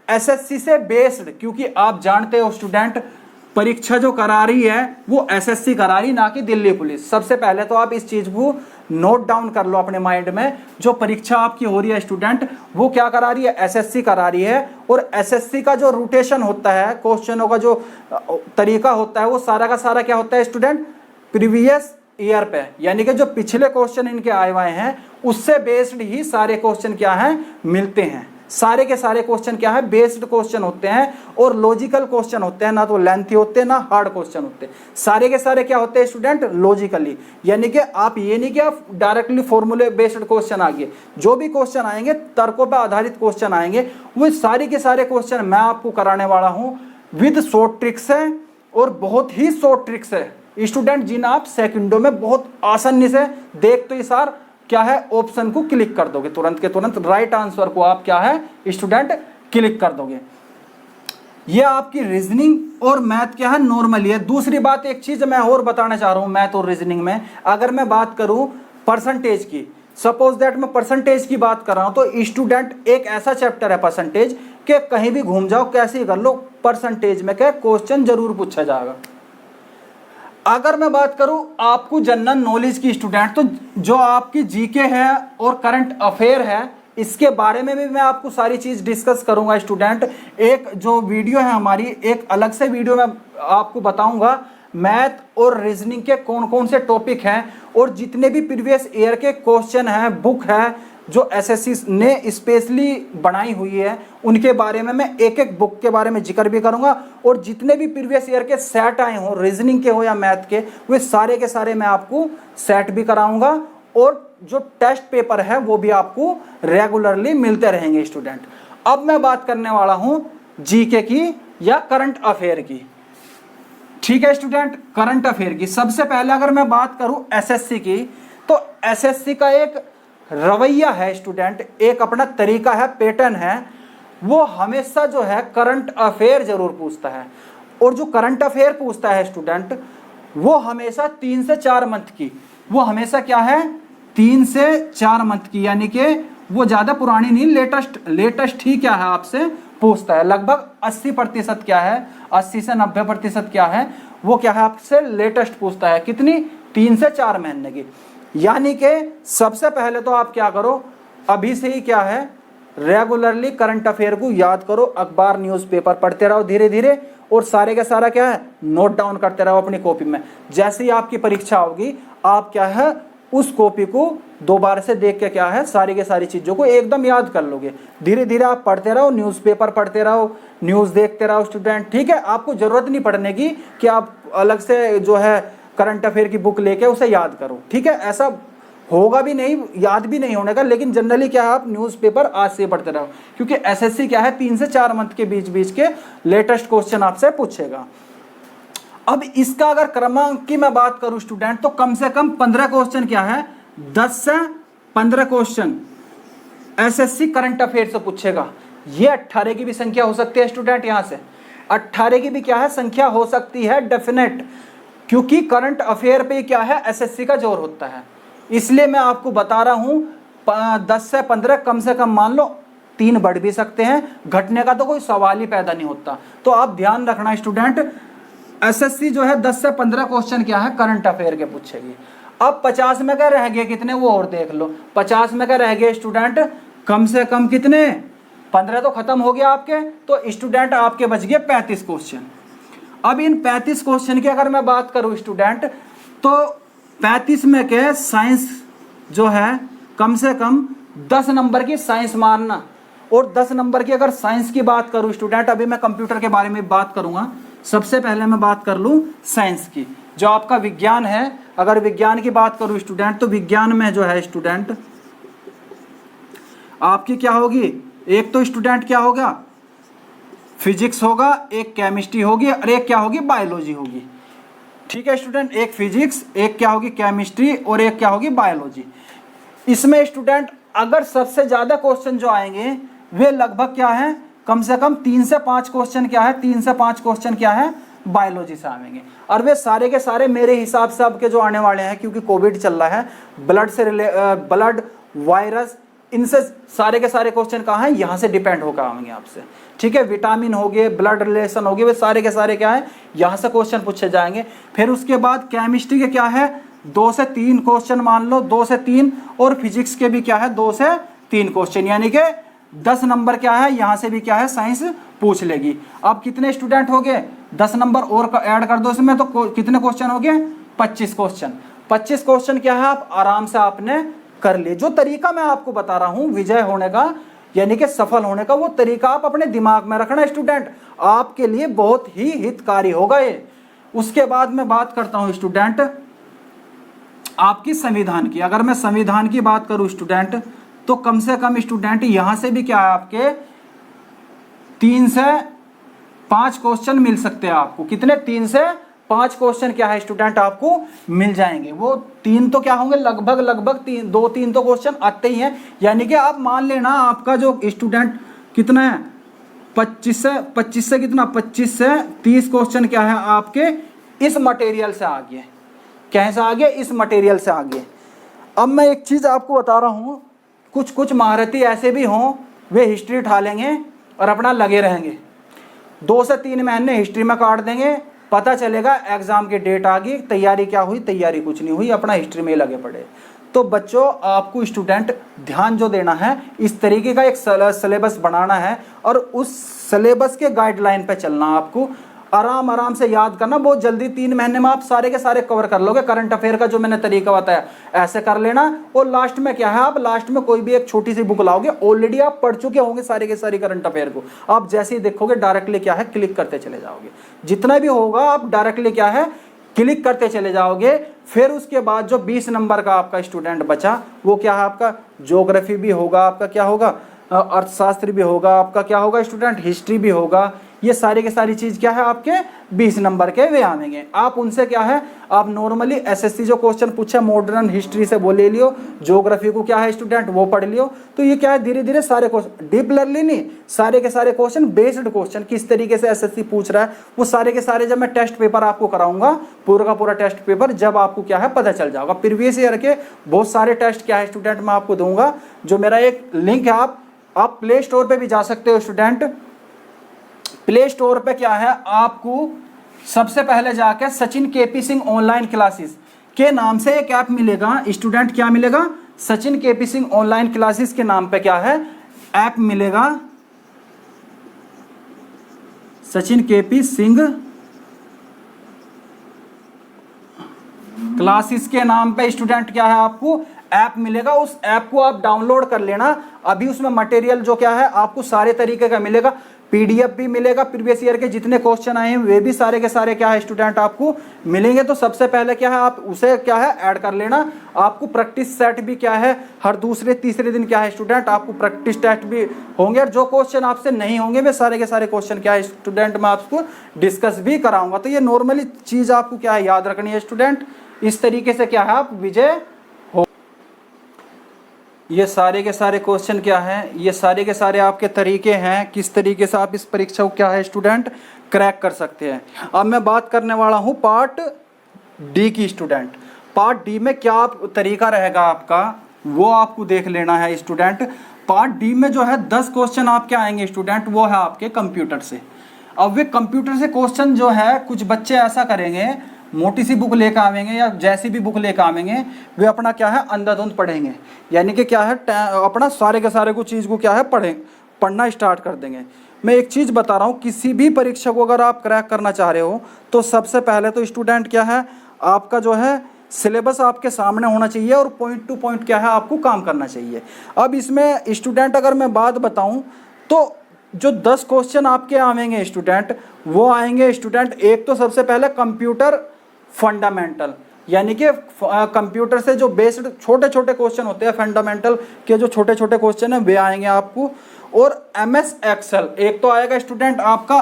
एसएससी से बेस्ड, क्योंकि आप जानते हो स्टूडेंट परीक्षा जो करा रही है वो एसएससी करा रही, ना कि दिल्ली पुलिस। सबसे पहले तो आप इस चीज को नोट डाउन कर लो अपने माइंड में, जो परीक्षा आपकी हो रही है स्टूडेंट वो क्या करा रही है, एसएससी करा रही है। और एसएससी का जो रोटेशन होता है, क्वेश्चनों का जो तरीका होता है, वो सारा का सारा क्या होता है स्टूडेंट, प्रीवियस ईयर पे, यानी कि जो पिछले क्वेश्चन इनके आए हुए हैं उससे बेस्ड ही सारे क्वेश्चन क्या हैं मिलते हैं। सारे के सारे क्वेश्चन क्या है, बेस्ड क्वेश्चन होते हैं और लॉजिकल क्वेश्चन होते हैं, ना तो लेंथी होते हैं ना हार्ड क्वेश्चन होते हैं। सारे के सारे क्या होते हैं स्टूडेंट, लॉजिकली, यानी कि आप ये नहीं कि आप डायरेक्टली फॉर्मूले बेस्ड क्वेश्चन आ गए, जो भी क्वेश्चन आएंगे तर्कों पर आधारित क्वेश्चन आएंगे, वो सारे के सारे क्वेश्चन मैं आपको कराने वाला हूँ विद शॉर्ट ट्रिक्स है, और बहुत ही शॉर्ट ट्रिक्स है स्टूडेंट, जिन आप सेकंडों में बहुत आसानी से देख तो इशार क्या है ऑप्शन को क्लिक कर दोगे, तुरंत के तुरंत राइट आंसर को आप क्या है स्टूडेंट क्लिक कर दोगे। ये आपकी रीजनिंग और मैथ क्या है नॉर्मली है। दूसरी बात, एक चीज मैं और बताना चाह रहा हूं मैथ और रीजनिंग में, अगर मैं बात करूं परसेंटेज की, सपोज दैट मैं परसेंटेज की बात कर रहा हूं, तो स्टूडेंट एक ऐसा चैप्टर है परसेंटेज के कहीं भी घूम जाओ, कैसे कर लो, परसेंटेज में क्या क्वेश्चन जरूर पूछा जाएगा। अगर मैं बात करूं आपको जनरल नॉलेज की स्टूडेंट, तो जो आपकी जीके है और करंट अफेयर है, इसके बारे में भी मैं आपको सारी चीज डिस्कस करूंगा स्टूडेंट। एक जो वीडियो है हमारी, एक अलग से वीडियो में आपको बताऊंगा मैथ और रीजनिंग के कौन कौन से टॉपिक हैं, और जितने भी प्रीवियस ईयर के क्वेश्चन हैं, बुक है जो एसएससी ने स्पेशली बनाई हुई है, उनके बारे में मैं एक एक बुक के बारे में जिक्र भी करूंगा, और जितने भी प्रीवियस ईयर के सेट आए हों, रीजनिंग के हो या मैथ के, वे सारे के सारे मैं आपको सेट भी कराऊंगा, और जो टेस्ट पेपर है वो भी आपको रेगुलरली मिलते रहेंगे स्टूडेंट। अब मैं बात करने वाला हूं जीके की या करंट अफेयर की। ठीक है स्टूडेंट, करंट अफेयर की सबसे पहले अगर मैं बात करूं एसएससी की, तो एसएससी का एक रवैया है स्टूडेंट, एक अपना तरीका है, पैटर्न है, वो हमेशा जो है करंट अफेयर जरूर पूछता है। और जो करंट अफेयर पूछता है स्टूडेंट, वो हमेशा 3 से 4 मंथ की, वो हमेशा क्या है 3 से 4 मंथ की, यानी कि वो ज़्यादा पुरानी नहीं, लेटेस्ट ही क्या है आपसे पूछता है। लगभग 80% क्या है, 80 से 90% क्या है, वो क्या है आपसे लेटेस्ट पूछता है। कितनी? 3 से 4 महीने की। यानी कि सबसे पहले तो आप क्या करो, अभी से ही क्या है रेगुलरली करंट अफेयर को याद करो, अखबार न्यूज़पेपर पढ़ते रहो धीरे धीरे, और सारे का सारा क्या है नोट डाउन करते रहो अपनी कॉपी में। जैसे ही आपकी परीक्षा होगी आप क्या है उस कॉपी को दोबारा से देख के क्या है सारी के सारी चीज़ों को एकदम याद कर लोगे। धीरे धीरे आप पढ़ते रहो, न्यूज़पेपर पढ़ते रहो, न्यूज़ देखते रहो स्टूडेंट, ठीक है। आपको ज़रूरत नहीं पढ़ने की कि आप अलग से जो है करंट अफेयर की बुक लेके उसे याद करो, ठीक है। ऐसा होगा भी नहीं, याद भी नहीं होने का, लेकिन जनरली क्या है आप न्यूज़पेपर आज से पढ़ते रहो, क्योंकि एसएससी क्या है 3 से 4 मंथ के बीच बीच के लेटेस्ट क्वेश्चन आपसे पूछेगा। अब इसका अगर क्रमांक की मैं बात करूं स्टूडेंट, तो कम से कम 15 क्वेश्चन क्या है, 10 से 15 क्वेश्चन एसएससी करंट अफेयर से पूछेगा। ये 18 की भी संख्या हो सकती है स्टूडेंट, यहां से 18 की भी क्या है संख्या हो सकती है डेफिनेट, क्योंकि करंट अफेयर पे क्या है एसएससी का जोर होता है। इसलिए मैं आपको बता रहा हूं 10 से 15 कम से कम, मान लो 3 बढ़ भी सकते हैं, घटने का तो कोई सवाल ही पैदा नहीं होता। तो आप ध्यान रखना स्टूडेंट, एसएससी जो है 10 से 15 क्वेश्चन क्या है करंट अफेयर के पूछेगी। अब 50 में क्या रह गए कितने, वो और देख लो। 50 में क्या रह गए स्टूडेंट, कम से कम कितने, 15 तो खत्म हो गया आपके, तो स्टूडेंट आपके बच गए 35 क्वेश्चन। अब इन 35 क्वेश्चन की अगर मैं बात करूं स्टूडेंट, तो 35 में के साइंस जो है कम से कम 10 नंबर की साइंस मानना, और 10 नंबर की अगर साइंस की बात करूं स्टूडेंट, अभी मैं कंप्यूटर के बारे में बात करूंगा, सबसे पहले मैं बात कर लूं साइंस की, जो आपका विज्ञान है। अगर विज्ञान की बात करूं स्टूडेंट, तो विज्ञान में जो है स्टूडेंट आपकी क्या होगी, एक तो स्टूडेंट क्या होगा फिजिक्स होगा, एक केमिस्ट्री होगी, और एक क्या होगी बायोलॉजी होगी, ठीक है स्टूडेंट। एक फिजिक्स, एक क्या होगी केमिस्ट्री, और एक क्या होगी बायोलॉजी। इसमें स्टूडेंट अगर सबसे ज्यादा क्वेश्चन जो आएंगे वे लगभग क्या है, कम से कम 3 से 5 क्वेश्चन क्या है, 3 से 5 क्वेश्चन क्या है बायोलॉजी से आएंगे। और वे सारे के सारे मेरे हिसाब से अब के जो आने वाले हैं, क्योंकि कोविड चल रहा है, ब्लड वायरस, इनसे सारे के सारे क्वेश्चन कहाँ हैं, यहाँ से डिपेंड होकर आएंगे आपसे, ठीक है। विटामिन हो गए, ब्लड रिलेशन हो गए, वे सारे के सारे क्या है यहाँ से क्वेश्चन पूछे जाएंगे। फिर उसके बाद केमिस्ट्री के क्या है 2 से 3 क्वेश्चन मान लो, 2 से 3, और फिजिक्स के भी क्या है 2 से 3 क्वेश्चन, यानी कि 10 नंबर क्या है यहाँ से भी क्या है साइंस पूछ लेगी। अब कितने स्टूडेंट हो गए, 10 नंबर और ऐड कर दो इसमें, तो कितने क्वेश्चन हो गए 25 क्वेश्चन। 25 क्वेश्चन क्या है आप आराम से आपने कर लिए। जो तरीका मैं आपको बता रहा हूं विजय होने का, यानी कि सफल होने का, वो तरीका आप अपने दिमाग में रखना स्टूडेंट, आपके लिए बहुत ही हितकारी होगा ये। उसके बाद मैं बात करता हूं स्टूडेंट आपकी संविधान की। अगर मैं संविधान की बात करूं स्टूडेंट, तो कम से कम स्टूडेंट यहां से भी क्या है आपके 3 से 5 क्वेश्चन मिल सकते हैं आपको। कितने, 3 से 5 क्वेश्चन क्या है स्टूडेंट आपको मिल जाएंगे। वो 3 तो क्या होंगे लगभग 2-3 तो क्वेश्चन आते ही हैं, यानी कि आप मान लेना आपका जो स्टूडेंट कितना है 25 से कितना 25 से 30 क्वेश्चन क्या है आपके इस मटेरियल से आ गए। कैसे आ गए, इस मटेरियल से आ गए। अब मैं एक चीज आपको बता रहा हूं, कुछ महारथी ऐसे भी हों वे हिस्ट्री उठा लेंगे और अपना लगे रहेंगे, 2 से 3 महीने हिस्ट्री में काट देंगे, पता चलेगा एग्जाम की डेट आ गई, तैयारी क्या हुई, तैयारी कुछ नहीं हुई, अपना हिस्ट्री में ही लगे पड़े। तो बच्चों आपको स्टूडेंट ध्यान जो देना है, इस तरीके का एक सिलेबस बनाना है, और उस सिलेबस के गाइडलाइन पे चलना। आपको आराम से याद करना, बहुत जल्दी 3 महीने में आप सारे के सारे कवर कर लोगे। करंट अफेयर का जो मैंने तरीका बताया ऐसे कर लेना, और लास्ट में क्या है, आप लास्ट में कोई भी एक छोटी सी बुक लाओगे, ऑलरेडी आप पढ़ चुके होंगे सारे के सारे करंट अफेयर को, आप जैसे ही देखोगे डायरेक्टली क्या है क्लिक करते चले जाओगे। जितना भी होगा आप डायरेक्टली क्या है क्लिक करते चले जाओगे। फिर उसके बाद जो 20 नंबर का आपका स्टूडेंट बचा, वो क्या है आपका ज्योग्राफी भी होगा, आपका क्या होगा अर्थशास्त्र भी होगा, आपका क्या होगा स्टूडेंट हिस्ट्री भी होगा, ये सारी की सारी चीज़ क्या है आपके 20 नंबर के वे आवेंगे। आप उनसे क्या है, आप नॉर्मली एसएससी जो क्वेश्चन पूछा मॉडर्न हिस्ट्री से वो ले लियो, ज्योग्राफी को क्या है स्टूडेंट वो पढ़ लियो। तो ये क्या है धीरे धीरे सारे क्वेश्चन डीप लर्निंग नहीं, सारे के सारे क्वेश्चन बेस्ड क्वेश्चन किस तरीके से एसएससी पूछ रहा है वो सारे के सारे जब मैं टेस्ट पेपर आपको कराऊंगा पूरा का पूरा टेस्ट पेपर, जब आपको क्या है पता चल जाएगा। प्रीवियस ईयर के बहुत सारे टेस्ट क्या है स्टूडेंट मैं आपको दूंगा, जो मेरा एक लिंक है आप प्ले स्टोर पे भी जा सकते हो स्टूडेंट। प्ले स्टोर पे क्या है आपको सबसे पहले जाके Sachin KP Singh online classes के नाम से एक ऐप मिलेगा स्टूडेंट। क्या मिलेगा? Sachin KP Singh online classes के नाम पे क्या है ऐप मिलेगा, सचिन केपी सिंह क्लासेस के नाम पे स्टूडेंट क्या है आपको ऐप मिलेगा। उस ऐप को आप डाउनलोड कर लेना। अभी उसमें मटेरियल जो क्या है आपको सारे तरीके का मिलेगा, पीडीएफ भी मिलेगा, प्रीवियस ईयर के जितने क्वेश्चन आए हैं वे भी सारे के सारे क्या है स्टूडेंट आपको मिलेंगे। तो सबसे पहले क्या है आप उसे क्या है ऐड कर लेना। आपको प्रैक्टिस सेट भी क्या है हर दूसरे तीसरे दिन क्या है स्टूडेंट आपको प्रैक्टिस टेस्ट भी होंगे, और जो क्वेश्चन आपसे नहीं होंगे वे सारे के सारे क्वेश्चन क्या है स्टूडेंट मैं आपको डिस्कस भी कराऊंगा। तो ये नॉर्मली चीज आपको क्या है याद रखनी है स्टूडेंट। इस तरीके से क्या है आप विजय हो। ये सारे के सारे क्वेश्चन क्या है, ये सारे के सारे आपके तरीके हैं किस तरीके से आप इस परीक्षा को क्या है स्टूडेंट क्रैक कर सकते हैं। अब मैं बात करने वाला हूं पार्ट डी की स्टूडेंट। पार्ट डी में क्या आप तरीका रहेगा आपका वो आपको देख लेना है स्टूडेंट। पार्ट डी में जो है 10 क्वेश्चन आपके आएंगे स्टूडेंट, वो है आपके कंप्यूटर से। अब वे कंप्यूटर से क्वेश्चन जो है कुछ बच्चे ऐसा करेंगे मोटी सी बुक लेकर आवेंगे या जैसी भी बुक लेकर आवेंगे वे अपना क्या है अंधाधुंध पढ़ेंगे, यानी कि क्या है अपना सारे के सारे को चीज़ को क्या है पढ़ना स्टार्ट कर देंगे। मैं एक चीज़ बता रहा हूँ, किसी भी परीक्षा को अगर आप क्रैक करना चाह रहे हो तो सबसे पहले तो स्टूडेंट क्या है आपका जो है सिलेबस आपके सामने होना चाहिए और पॉइंट टू पॉइंट क्या है आपको काम करना चाहिए। अब इसमें स्टूडेंट अगर मैं बात बताऊँ तो जो 10 क्वेश्चन आपके आएंगे स्टूडेंट वो आएंगे स्टूडेंट, एक तो सबसे पहले कंप्यूटर फंडामेंटल, यानी कि कंप्यूटर से जो बेस्ड छोटे छोटे क्वेश्चन होते हैं फंडामेंटल के जो छोटे छोटे क्वेश्चन हैं वे आएंगे आपको। और एमएस एक्सेल एक तो आएगा स्टूडेंट आपका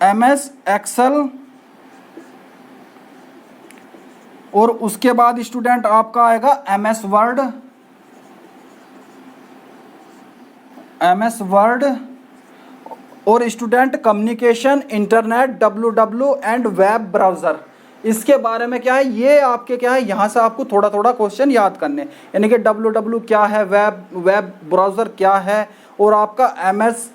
एमएस एक्सेल, और उसके बाद स्टूडेंट आपका आएगा एमएस वर्ड और student communication internet W and web browser. इसके बारे में क्या है ये आपके क्या है यहाँ से आपको थोड़ा थोड़ा क्वेश्चन याद करने, यानी कि डब्ल्यू क्या है, वेब ब्राउज़र क्या है, और आपका एमएस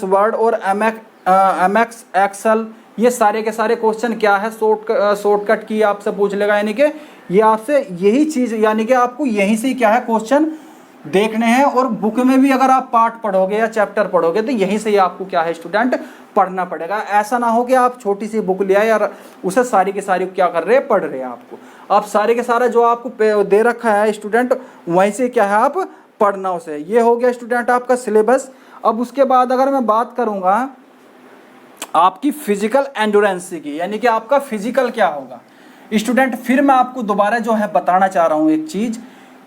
वर्ड और एमएक्स एक्सेल ये सारे के सारे क्वेश्चन क्या है शॉर्टकट की आपसे पूछ लेगा। यानी कि ये आपसे यही चीज़ यानी कि आपको यहीं से क्या है क्वेश्चन देखने हैं, और बुक में भी अगर आप पार्ट पढ़ोगे या चैप्टर पढ़ोगे तो यहीं से ही आपको क्या है स्टूडेंट पढ़ना पड़ेगा। ऐसा ना हो कि आप छोटी सी बुक ले आए और उसे सारी की सारी क्या कर रहे हैं पढ़ रहे हैं। आप सारे के सारा जो आपको दे रखा है स्टूडेंट वहीं से क्या है आप पढ़ना उसे। ये हो गया स्टूडेंट आपका सिलेबस। अब उसके बाद अगर मैं बात करूँगा आपकी फिजिकल एंड्योरेंस की, यानी कि आपका फिजिकल क्या होगा स्टूडेंट, फिर मैं आपको दोबारा जो है बताना चाह रहा हूँ एक चीज़,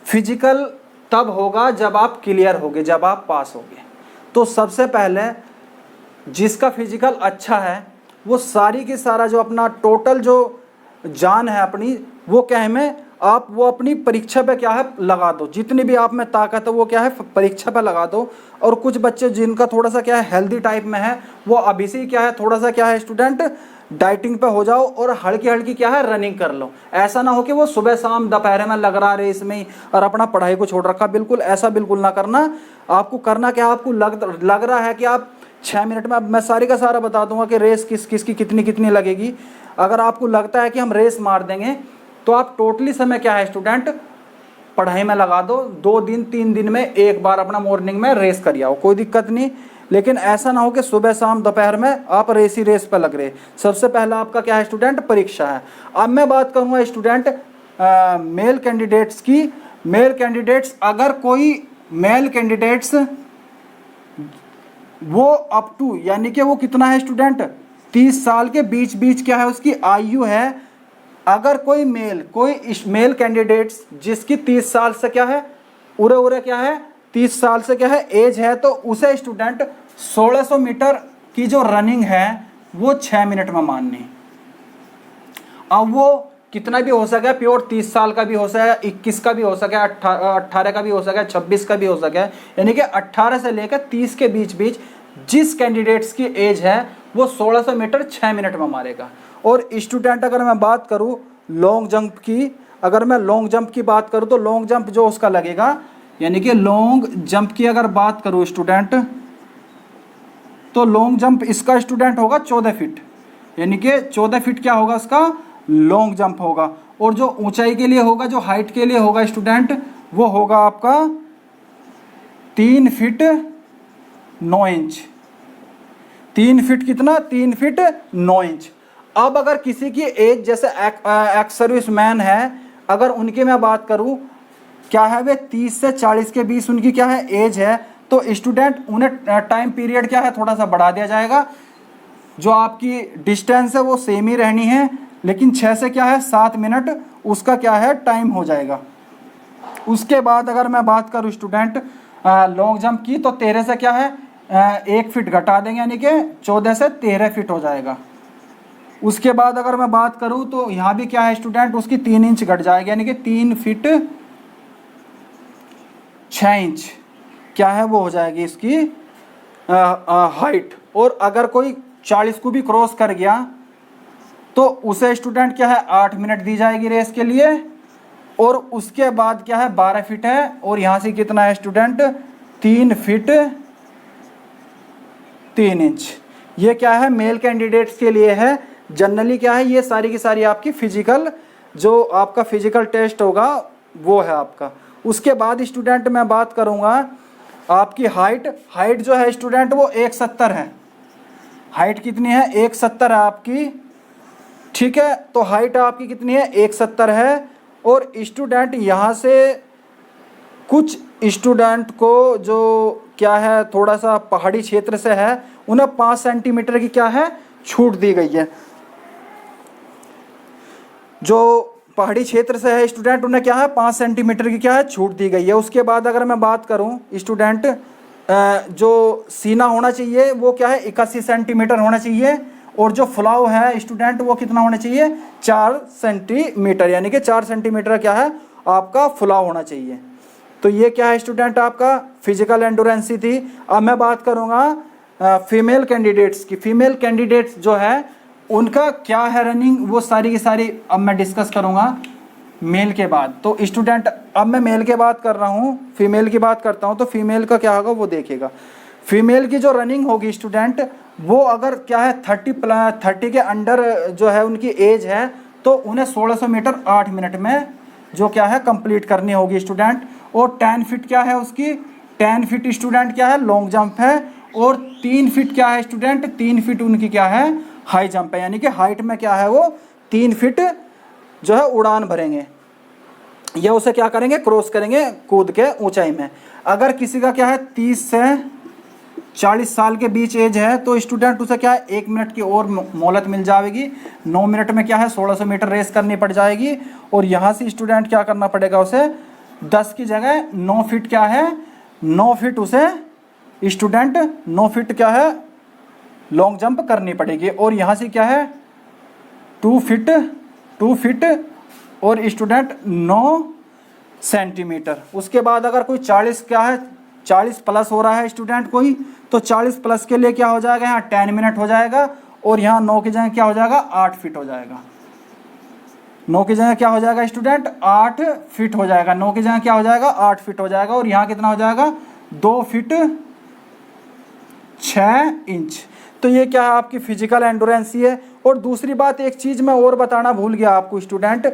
फिजिकल तब होगा जब आप क्लियर होगे, जब आप पास होगे। तो सबसे पहले जिसका फिजिकल अच्छा है वो सारी की सारा जो अपना टोटल जो जान है अपनी वो क्या है में आप वो अपनी परीक्षा पे क्या है लगा दो, जितनी भी आप में ताकत है वो क्या है परीक्षा पे लगा दो। और कुछ बच्चे जिनका थोड़ा सा क्या है हेल्दी टाइप में है वो अभी से क्या है थोड़ा सा क्या है स्टूडेंट डाइटिंग पे हो जाओ और हल्की हल्की क्या है रनिंग कर लो। ऐसा ना हो कि वो सुबह शाम दोपहर में लग रहा रेस में और अपना पढ़ाई को छोड़ रखा, बिल्कुल ऐसा बिल्कुल ना करना। आपको करना क्या, आपको लग रहा है कि आप 6 मिनट में, अब मैं सारी का सारा बता दूंगा कि रेस किसकी कितनी लगेगी। अगर आपको लगता है कि हम रेस मार देंगे तो आप टोटली समय क्या है स्टूडेंट पढ़ाई में लगा दो। 2 दिन 3 दिन में एक बार अपना मॉर्निंग में रेस कर आओ, कोई दिक्कत नहीं। लेकिन ऐसा ना हो कि सुबह शाम दोपहर में आप रेस पर लग रहे। सबसे पहला आपका क्या है स्टूडेंट परीक्षा है। अब मैं बात करूंगा स्टूडेंट मेल कैंडिडेट्स की। मेल कैंडिडेट्स, अगर कोई मेल कैंडिडेट्स वो अप टू यानी कि वो कितना है स्टूडेंट 30 साल के बीच क्या है उसकी आयु है। अगर कोई मेल कैंडिडेट्स जिसकी 30 साल से क्या है उरे क्या है 30 साल से क्या है एज है, तो उसे स्टूडेंट 1600 मीटर की जो रनिंग है वो 6 मिनट में मारनी। अब वो कितना भी हो सके, प्योर 30 साल का भी हो सके, 21 का भी हो सके, 18 का भी हो सके, 26 का भी हो सके, यानी कि 18 से लेकर 30 के बीच बीच जिस कैंडिडेट्स की एज है वो 1600 मीटर 6 मिनट में मारेगा। और स्टूडेंट अगर मैं बात करूँ लॉन्ग जंप की, अगर मैं लॉन्ग जंप की बात करूँ तो लॉन्ग जंप जो उसका लगेगा, यानी कि लॉन्ग जंप की अगर बात करूँ स्टूडेंट, तो लॉन्ग जंप इसका स्टूडेंट होगा 14 फीट, यानी कि 14 फीट क्या होगा उसका लॉन्ग जंप होगा। और जो ऊंचाई के लिए होगा, जो हाइट के लिए होगा स्टूडेंट, वो होगा आपका 3 फीट 9 इंच। 3 फीट कितना, 3 फीट 9 इंच। अब अगर किसी की एज जैसे एक्स सर्विस मैन है, अगर उनकी मैं बात करूं क्या है, वे 30 से 40 के बीच उनकी क्या है एज है, तो स्टूडेंट उन्हें टाइम पीरियड क्या है थोड़ा सा बढ़ा दिया जाएगा। जो आपकी डिस्टेंस है वो सेम ही रहनी है, लेकिन 6 से क्या है 7 मिनट उसका क्या है टाइम हो जाएगा। उसके बाद अगर मैं बात करूं स्टूडेंट लॉन्ग जंप की, तो 13 से क्या है 1 फीट घटा देंगे, यानी कि 14 से 13 फीट हो जाएगा। उसके बाद अगर मैं बात करूं तो यहाँ भी क्या है स्टूडेंट, उसकी 3 इंच घट जाएगी, यानी कि 3 फीट 6 इंच क्या है वो हो जाएगी इसकी हाइट। और अगर कोई 40 को भी क्रॉस कर गया तो उसे स्टूडेंट क्या है 8 मिनट दी जाएगी रेस के लिए। और उसके बाद क्या है 12 फीट है, और यहाँ से कितना है स्टूडेंट 3 फीट 3 इंच। ये क्या है मेल कैंडिडेट्स के लिए है। जनरली क्या है ये सारी की सारी आपकी फिजिकल, जो आपका फिजिकल टेस्ट होगा वो है आपका। उसके बाद स्टूडेंट मैं बात करूँगा आपकी हाइट जो है स्टूडेंट वो 170 है। हाइट कितनी है 170 है आपकी, ठीक है। तो हाइट आपकी कितनी है 170 है। और स्टूडेंट यहाँ से कुछ स्टूडेंट को जो क्या है थोड़ा सा पहाड़ी क्षेत्र से है, उन्हें 5 सेंटीमीटर की क्या है छूट दी गई है। जो पहाड़ी क्षेत्र से है स्टूडेंट उन्हें क्या है 5 सेंटीमीटर की क्या है छूट दी गई है। उसके बाद अगर मैं बात करूं स्टूडेंट जो सीना होना चाहिए वो क्या है 81 सेंटीमीटर होना चाहिए। और जो फुलाव है स्टूडेंट वो कितना होना चाहिए 4 सेंटीमीटर, यानी कि 4 सेंटीमीटर क्या है आपका फुलाव होना चाहिए। तो ये क्या है स्टूडेंट आपका फिजिकल एंडोरेंसी थी। अब मैं बात करूँगा फीमेल कैंडिडेट्स की। फीमेल कैंडिडेट्स जो है उनका क्या है रनिंग, वो सारी की सारी अब मैं डिस्कस करूँगा मेल के बाद। तो स्टूडेंट अब मैं मेल के बात कर रहा हूँ, फीमेल की बात करता हूँ। तो फीमेल का क्या होगा वो देखिएगा। फीमेल की जो रनिंग होगी स्टूडेंट वो अगर क्या है 30 के अंडर जो है उनकी एज है, तो उन्हें 1600 मीटर 8 मिनट में जो क्या है कंप्लीट करनी होगी स्टूडेंट। और 10 फीट क्या है उसकी 10 फीट स्टूडेंट क्या है लॉन्ग जंप है। और 3 फीट क्या है स्टूडेंट 3 फीट उनकी क्या है हाई जंप है, यानी कि हाइट में क्या है वो 3 फीट जो है उड़ान भरेंगे, या उसे क्या करेंगे क्रॉस करेंगे कूद के ऊंचाई में। अगर किसी का क्या है 30 से 40 साल के बीच एज है, तो स्टूडेंट उसे क्या है 1 मिनट की और मोहलत मिल जाएगी। 9 मिनट में क्या है 1600 मीटर रेस करनी पड़ जाएगी। और यहाँ से स्टूडेंट क्या करना पड़ेगा उसे 10 की जगह 9 फीट क्या है 9 फीट उसे स्टूडेंट 9 फीट क्या है लॉन्ग जंप करनी पड़ेगी। और यहाँ से क्या है 2 फीट और स्टूडेंट 9 सेंटीमीटर। उसके बाद अगर कोई 40 क्या है 40 प्लस हो रहा है स्टूडेंट कोई, तो 40 प्लस के लिए क्या हो जाएगा यहाँ 10 मिनट हो जाएगा। और यहाँ 9 की जगह क्या हो जाएगा 8 फीट हो जाएगा। 9 की जगह क्या हो जाएगा स्टूडेंट 8 फीट हो जाएगा। 9 की जगह क्या हो जाएगा 8 फीट हो जाएगा। और यहाँ कितना हो जाएगा 2 फीट 6 इंच। तो ये क्या है आपकी फिजिकल एंडोरेंसी है। और दूसरी बात एक चीज़ मैं और बताना भूल गया आपको स्टूडेंट,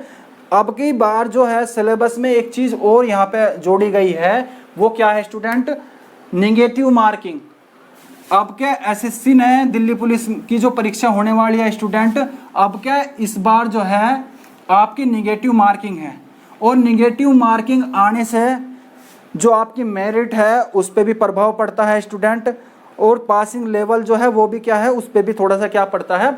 अब की बार जो है सिलेबस में एक चीज़ और यहाँ पे जोड़ी गई है, वो क्या है स्टूडेंट निगेटिव मार्किंग। अब क्या एसएससी ने दिल्ली पुलिस की जो परीक्षा होने वाली है स्टूडेंट, अब क्या इस बार जो है आपकी निगेटिव मार्किंग है। और निगेटिव मार्किंग आने से जो आपकी मेरिट है उस पर भी प्रभाव पड़ता है स्टूडेंट। और पासिंग लेवल जो है वो भी क्या है उस पर भी थोड़ा सा क्या पड़ता है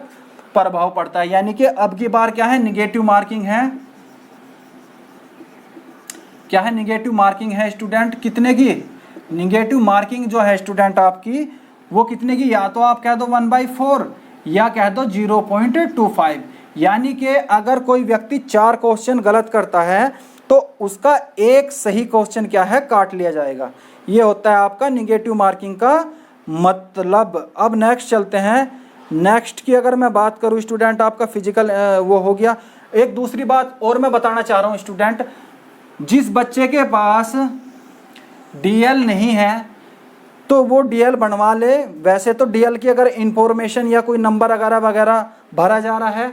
प्रभाव पड़ता है। यानी कि अब की बार क्या है निगेटिव मार्किंग है, क्या है निगेटिव मार्किंग है स्टूडेंट कितने की निगेटिव मार्किंग जो है स्टूडेंट आपकी वो कितने की, या तो आप कह दो 1/4 या कह दो 0.25। यानी कि अगर कोई व्यक्ति 4 क्वेश्चन गलत करता है तो उसका एक सही क्वेश्चन क्या है, काट लिया जाएगा। ये होता है आपका निगेटिव मार्किंग का मतलब। अब नेक्स्ट चलते हैं। नेक्स्ट की अगर मैं बात करूं स्टूडेंट, आपका फिजिकल वो हो गया। एक दूसरी बात और मैं बताना चाह रहा हूं स्टूडेंट, जिस बच्चे के पास डीएल नहीं है तो वो डीएल बनवा ले। वैसे तो डीएल की अगर इंफॉर्मेशन या कोई नंबर वगैरह वगैरह भरा जा रहा है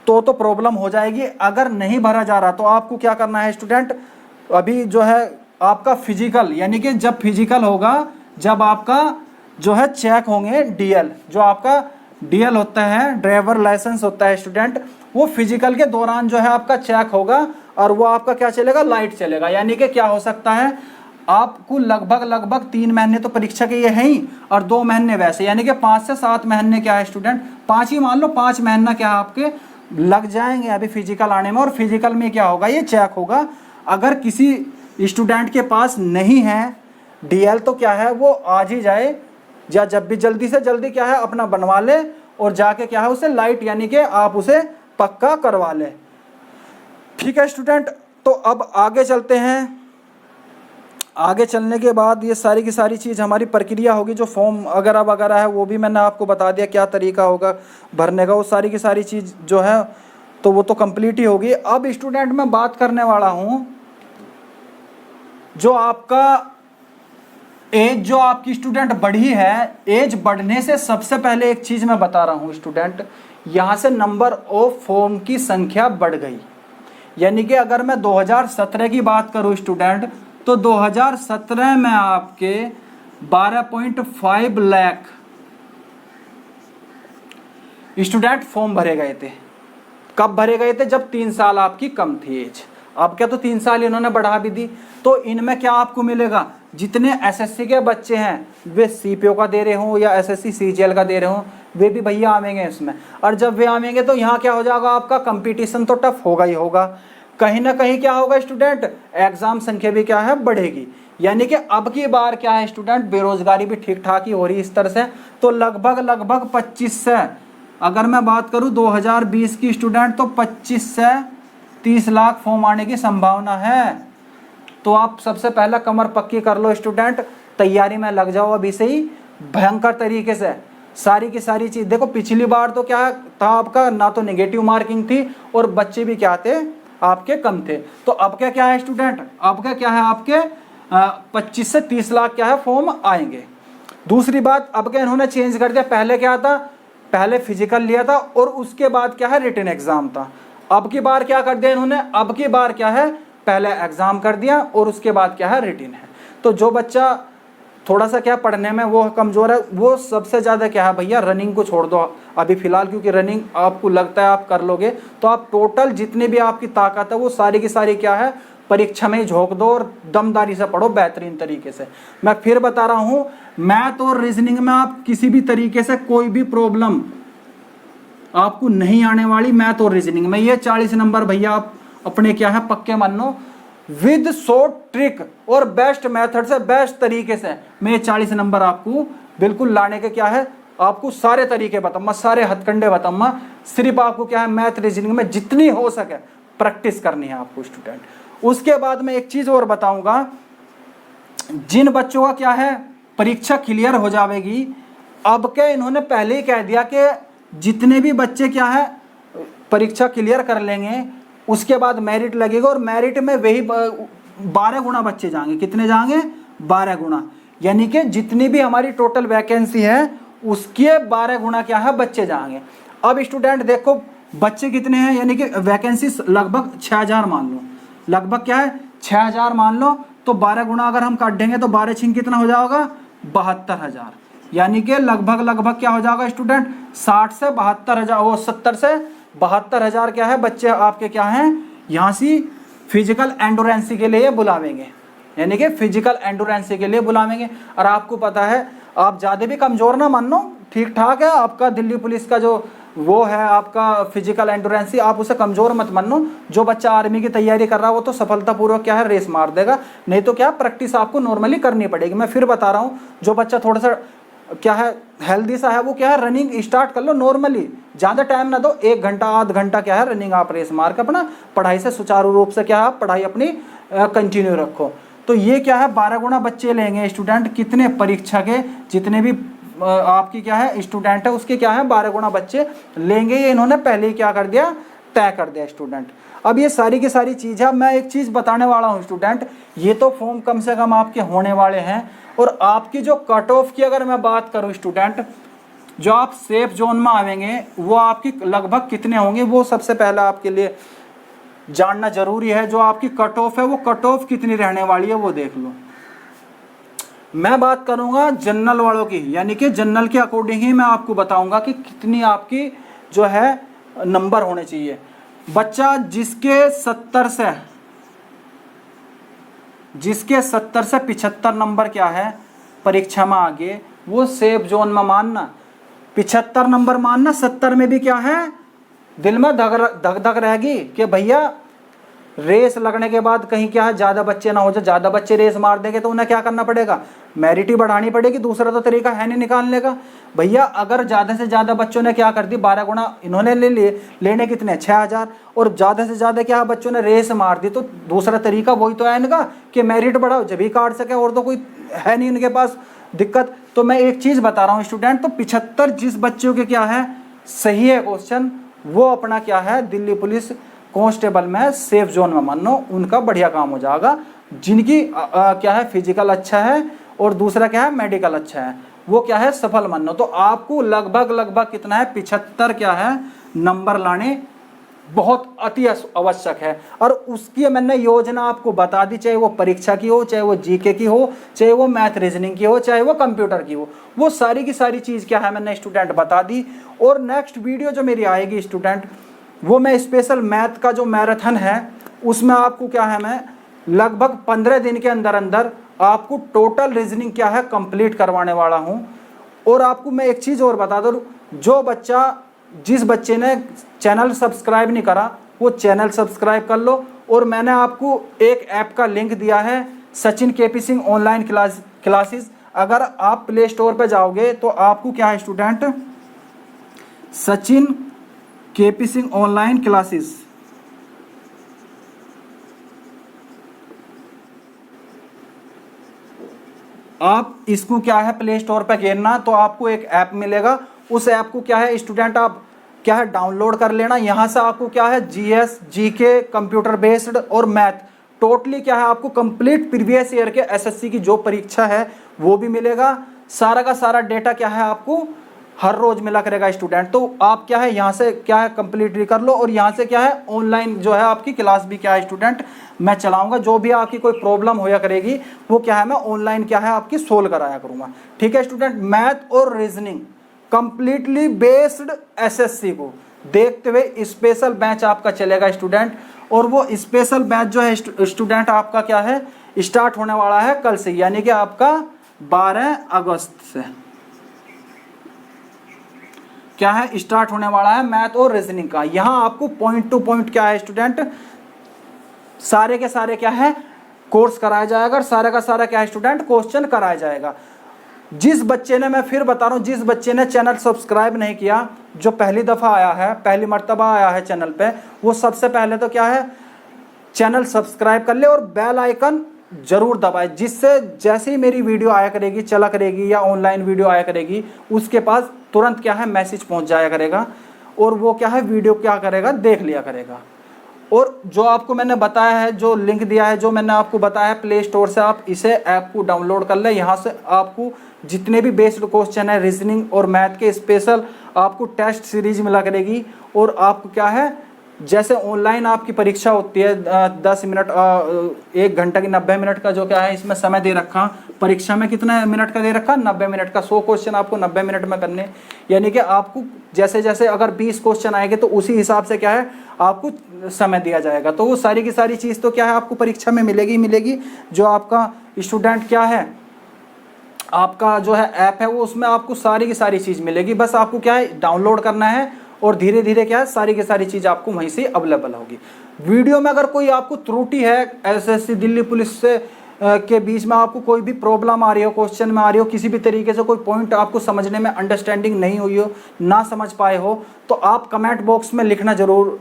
तो प्रॉब्लम हो जाएगी। अगर नहीं भरा जा रहा तो आपको क्या करना है स्टूडेंट, अभी जो है आपका फिजिकल, यानी कि जब फिजिकल होगा, जब आपका जो है चेक होंगे डीएल, जो आपका डीएल होता है ड्राइवर लाइसेंस होता है स्टूडेंट, वो फिजिकल के दौरान जो है आपका चेक होगा और वो आपका क्या चलेगा, लाइट चलेगा। यानी कि क्या हो सकता है, आपको लगभग 3 महीने तो परीक्षा के ये हैं ही और 2 महीने वैसे, यानी कि 5 से 7 महीने क्या है स्टूडेंट, 5 ही मान लो, 5 महीना क्या है आपके लग जाएंगे अभी फिजिकल आने में। और फिजिकल में क्या होगा, ये चेक होगा। अगर किसी स्टूडेंट के पास नहीं है डीएल तो क्या है, वो आज ही जाए या जब भी जल्दी से जल्दी क्या है अपना बनवा ले और जाके क्या है उसे लाइट, यानी कि आप उसे पक्का करवा ले। ठीक है स्टूडेंट, तो अब आगे चलते हैं। आगे चलने के बाद ये सारी की सारी चीज़ हमारी प्रक्रिया होगी, जो फॉर्म वगैरह वगैरह है वो भी मैंने आपको बता दिया क्या तरीका होगा भरने का। वो सारी की सारी चीज़ जो है तो वो तो कंप्लीट ही होगी। अब स्टूडेंट मैं बात करने वाला हूँ जो आपका एज, जो आपकी स्टूडेंट बढ़ी है, एज बढ़ने से सबसे पहले एक चीज़ मैं बता रहा हूँ स्टूडेंट, यहाँ से नंबर ऑफ फॉर्म की संख्या बढ़ गई। यानी कि अगर मैं 2017 की बात करूँ स्टूडेंट, तो 2017 में आपके 12.5 लाख स्टूडेंट फॉर्म भरे गए थे। कब भरे गए थे, जब 3 साल आपकी कम थी एज। अब क्या, तो 3 साल इन्होंने बढ़ा भी दी। तो इनमें क्या आपको मिलेगा, जितने एसएससी के बच्चे हैं वे सीपीओ का दे रहे हों या एसएससी सीजीएल का दे रहे हों, वे भी भैया आवेंगे इसमें। और जब वे आवेंगे तो यहाँ क्या हो जाएगा, आपका कंपटीशन तो टफ होगा ही होगा। कहीं ना कहीं क्या होगा स्टूडेंट, एग्जाम संख्या भी क्या है बढ़ेगी। यानी कि अब की बार क्या है स्टूडेंट, बेरोजगारी भी ठीक ठाक ही हो रही है इस तरह से। तो लगभग 25 से, अगर मैं बात करूं 2020 की स्टूडेंट, तो 25 से 30 लाख फॉर्म आने की संभावना है। तो आप सबसे पहला कमर पक्की कर लो स्टूडेंट, तैयारी में लग जाओ अभी से ही भयंकर तरीके से। सारी की सारी चीज देखो, पिछली बार तो क्या था आपका, ना तो नेगेटिव मार्किंग थी और बच्चे भी क्या थे आपके कम थे। तो अब क्या है स्टूडेंट, अब क्या है आपके 25 से 30 लाख क्या है फॉर्म आएंगे। दूसरी बात, अब क्या इन्होंने चेंज कर दिया, पहले क्या था, पहले फिजिकल लिया था और उसके बाद क्या है रिटन एग्जाम था। अब की बार क्या कर दिया इन्होंने, अब की बार क्या है पहले एग्जाम कर दिया और उसके बाद क्या है रिटन है। तो जो बच्चा थोड़ा सा क्या पढ़ने में वो कमज़ोर है, वो सबसे ज़्यादा क्या है भैया, रनिंग को छोड़ दो अभी फ़िलहाल, क्योंकि रनिंग आपको लगता है आप कर लोगे तो आप टोटल जितनी भी आपकी ताकत है वो सारी की सारी क्या है परीक्षा में ही झोंक दो और दमदारी से पढ़ो बेहतरीन तरीके से। मैं फिर बता रहा हूँ, मैथ और रीजनिंग में आप किसी भी तरीके से कोई भी प्रॉब्लम आपको नहीं आने वाली। मैथ और रीजनिंग में ये 40 नंबर भैया आप अपने क्या है पक्के मान लो, विद शॉर्ट ट्रिक और बेस्ट मेथड से, बेस्ट तरीके से मैं 40 नंबर आपको बिल्कुल लाने के क्या है, आपको सारे तरीके बताऊंगा, सारे हथकंडे बताऊंगा। सिर्फ आपको क्या है मैथ रीजनिंग में जितनी हो सके प्रैक्टिस करनी है आपको स्टूडेंट। उसके बाद मैं एक चीज और बताऊंगा, जिन बच्चों का क्या है परीक्षा क्लियर हो जाएगी, अब क्या इन्होंने पहले ही कह दिया कि जितने भी बच्चे क्या है परीक्षा क्लियर कर लेंगे उसके बाद मेरिट लगेगा और मेरिट में वही 12 गुना बच्चे जाएंगे। कितने जाएंगे, 12 गुना। यानी कि जितनी भी हमारी टोटल वैकेंसी है उसके 12 गुना क्या है बच्चे जाएंगे। अब स्टूडेंट देखो बच्चे कितने हैं, यानी कि वैकेंसी लगभग 6000 मान लो, लगभग क्या है 6000 मान लो, तो 12 गुना अगर हम काट देंगे तो 12 छिंग कितना हो जाएगा 72,000। यानी कि लगभग क्या हो जाएगा स्टूडेंट 60 से 72,000, वो 70 से 72,000 क्या है बच्चे आपके क्या हैं यहाँ से फिजिकल एंडोरेंसी के लिए बुलावेंगे, यानी कि फिजिकल एंडोरेंसी के लिए बुलावेंगे। और आपको पता है आप ज़्यादा भी कमज़ोर ना मान लो, ठीक ठाक है आपका दिल्ली पुलिस का जो वो है आपका फिजिकल एंडोरेंसी, आप उसे कमज़ोर मत मानो। जो बच्चा आर्मी की तैयारी कर रहा है वो तो सफलतापूर्वक क्या है रेस मार देगा, नहीं तो क्या प्रैक्टिस आपको नॉर्मली करनी पड़ेगी। मैं फिर बता रहा हूँ, जो बच्चा थोड़ा सा क्या है हेल्दी सा है, वो क्या है रनिंग स्टार्ट कर लो नॉर्मली, ज़्यादा टाइम ना दो, 1 घंटा आध घंटा क्या है रनिंग आप रेस मार के अपना पढ़ाई से सुचारू रूप से क्या है आप पढ़ाई अपनी कंटिन्यू रखो। तो ये क्या है 12 गुना बच्चे लेंगे स्टूडेंट, कितने परीक्षा के जितने भी आपकी क्या है स्टूडेंट है उसके क्या है 12 गुना बच्चे लेंगे, ये इन्होंने पहले ही क्या कर दिया तय कर दिया स्टूडेंट। अब ये सारी की सारी चीज़ है, मैं एक चीज़ बताने वाला हूँ स्टूडेंट, ये तो फॉर्म कम से कम आपके होने वाले हैं, और आपकी जो कट ऑफ की अगर मैं बात करूँ स्टूडेंट, जो आप सेफ जोन में आवेंगे वो आपकी लगभग कितने होंगे वो सबसे पहले आपके लिए जानना जरूरी है। जो आपकी कट ऑफ है वो कट ऑफ कितनी रहने वाली है वो देख लो। मैं बात करूंगा जनरल वालों की, यानी कि जनरल के अकॉर्डिंग ही मैं आपको बताऊंगा कि कितनी आपकी जो है नंबर होने चाहिए। बच्चा जिसके 70 से 75 नंबर क्या है परीक्षा में आगे, वो सेफ जोन में मानना, 75 नंबर मानना, 70 में भी क्या है दिल में धक धक रहेगी कि भैया रेस लगने के बाद कहीं क्या है ज़्यादा बच्चे ना हो जाए, ज़्यादा बच्चे रेस मार देंगे तो उन्हें क्या करना पड़ेगा, मेरिट ही बढ़ानी पड़ेगी, दूसरा तो तरीका है नहीं निकालने का। भैया अगर ज़्यादा से ज़्यादा बच्चों ने क्या कर दी 12 गुना इन्होंने ले लिए, लेने कितने 6000, और ज़्यादा से ज़्यादा क्या बच्चों ने रेस मार दी, तो दूसरा तरीका वही तो है इनका कि मेरिट बढ़ाओ जब भी काट सके, और तो कोई है नहीं इनके पास दिक्कत। तो मैं एक चीज़ बता रहा हूँ स्टूडेंट, तो 75 जिस बच्चों के क्या है सही है क्वेश्चन, वो अपना क्या है दिल्ली पुलिस कांस्टेबल में सेफ जोन में मानो, उनका बढ़िया काम हो जाएगा। जिनकी क्या है फिजिकल अच्छा है और दूसरा क्या है मेडिकल अच्छा है, वो क्या है सफल मानो। तो आपको लगभग कितना है 75 क्या है नंबर लाने बहुत अति आवश्यक है। और उसकी मैंने योजना आपको बता दी, चाहे वो परीक्षा की हो, चाहे वो जीके की हो, चाहे वो मैथ रीजनिंग की हो, चाहे वो कंप्यूटर की हो, वो सारी की सारी चीज़ क्या है मैंने स्टूडेंट बता दी। और नेक्स्ट वीडियो जो मेरी आएगी स्टूडेंट, वो मैं स्पेशल मैथ का जो मैराथन है उसमें आपको क्या है मैं लगभग 15 दिन के अंदर अंदर आपको टोटल रीजनिंग क्या है कंप्लीट करवाने वाला हूँ। और आपको मैं एक चीज़ और बता दूँ, जो बच्चा जिस बच्चे ने चैनल सब्सक्राइब नहीं करा वो चैनल सब्सक्राइब कर लो। और मैंने आपको एक ऐप का लिंक दिया है Sachin KP Singh online classes, अगर आप प्ले स्टोर पर जाओगे तो आपको क्या है student Sachin KP Singh online classes, आप इसको क्या है प्ले स्टोर पे घेरना तो आपको एक ऐप मिलेगा। उस ऐप को क्या है स्टूडेंट आप क्या है डाउनलोड कर लेना। यहाँ से आपको क्या है जीएस, जीके, कंप्यूटर बेस्ड और मैथ टोटली क्या है आपको कंप्लीट प्रीवियस ईयर के एसएससी की जो परीक्षा है वो भी मिलेगा। सारा का सारा डेटा क्या है आपको हर रोज मिला करेगा स्टूडेंट। तो आप क्या है यहाँ से क्या है कंप्लीट कर लो, और यहाँ से क्या है ऑनलाइन जो है आपकी क्लास भी क्या है स्टूडेंट मैं चलाऊंगा। जो भी आपकी कोई प्रॉब्लम होया करेगी वो क्या है मैं ऑनलाइन क्या है आपकी सोल्व कराया करूँगा। ठीक है स्टूडेंट, मैथ और रीजनिंग कंप्लीटली बेस्ड एसएससी को देखते हुए स्पेशल बैच आपका चलेगा स्टूडेंट। और वो स्पेशल बैच जो है स्टूडेंट आपका क्या है स्टार्ट होने वाला है कल से, यानी कि आपका 12 अगस्त से क्या है स्टार्ट होने वाला है मैथ और रीजनिंग का। यहाँ आपको पॉइंट टू पॉइंट क्या है स्टूडेंट सारे के सारे क्या है कोर्स कराया जाएगा, और सारा का सारा क्या है स्टूडेंट क्वेश्चन कराया जाएगा। जिस बच्चे ने, मैं फिर बता रहा हूँ, जिस बच्चे ने चैनल सब्सक्राइब नहीं किया, जो पहली दफ़ा आया है, पहली मर्तबा आया है चैनल पे, वो सबसे पहले तो क्या है चैनल सब्सक्राइब कर ले और बेल आइकन जरूर दबाए, जिससे जैसे ही मेरी वीडियो आया करेगी चला करेगी या ऑनलाइन वीडियो आया करेगी उसके पास तुरंत क्या है मैसेज पहुंच जाया करेगा, और वो क्या है वीडियो क्या करेगा देख लिया करेगा। और जो आपको मैंने बताया है, जो लिंक दिया है, जो मैंने आपको बताया है प्ले स्टोर से आप इसे ऐप को डाउनलोड कर ले। यहाँ से आपको जितने भी बेस्ड क्वेश्चन है रीजनिंग और मैथ के स्पेशल आपको टेस्ट सीरीज मिला करेगी। और आपको क्या है जैसे ऑनलाइन आपकी परीक्षा होती है 10 मिनट 1 घंटा की 90 मिनट का जो क्या है इसमें समय दे रखा, परीक्षा में कितना मिनट का दे रखा 90 मिनट का, 100 क्वेश्चन आपको 90 मिनट में करने, यानी कि आपको जैसे जैसे अगर 20 क्वेश्चन आएंगे तो उसी हिसाब से क्या है आपको समय दिया जाएगा। तो वो सारी की सारी चीज़ तो क्या है आपको परीक्षा में मिलेगी। जो आपका स्टूडेंट क्या है आपका जो है ऐप है वो उसमें आपको सारी की सारी चीज़ मिलेगी। बस आपको क्या है डाउनलोड करना है और धीरे धीरे क्या है सारी की सारी चीज़ आपको वहीं से अवेलेबल होगी। वीडियो में अगर कोई आपको त्रुटि है एसएससी दिल्ली पुलिस से के बीच में आपको कोई भी प्रॉब्लम आ रही हो, क्वेश्चन में आ रही हो, किसी भी तरीके से कोई पॉइंट आपको समझने में अंडरस्टैंडिंग नहीं हुई हो, ना समझ पाए हो, तो आप कमेंट बॉक्स में लिखना ज़रूर।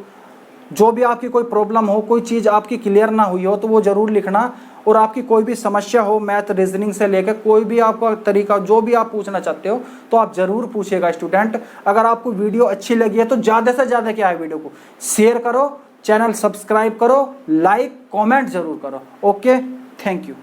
जो भी आपकी कोई प्रॉब्लम हो, कोई चीज़ आपकी क्लियर ना हुई हो तो वो ज़रूर लिखना। और आपकी कोई भी समस्या हो मैथ रीजनिंग से लेकर कोई भी आपका तरीका जो भी आप पूछना चाहते हो तो आप ज़रूर पूछिएगा स्टूडेंट। अगर आपको वीडियो अच्छी लगी है तो ज़्यादा से ज़्यादा क्या है, वीडियो को शेयर करो, चैनल सब्सक्राइब करो, लाइक कमेंट ज़रूर करो। Okay, thank you.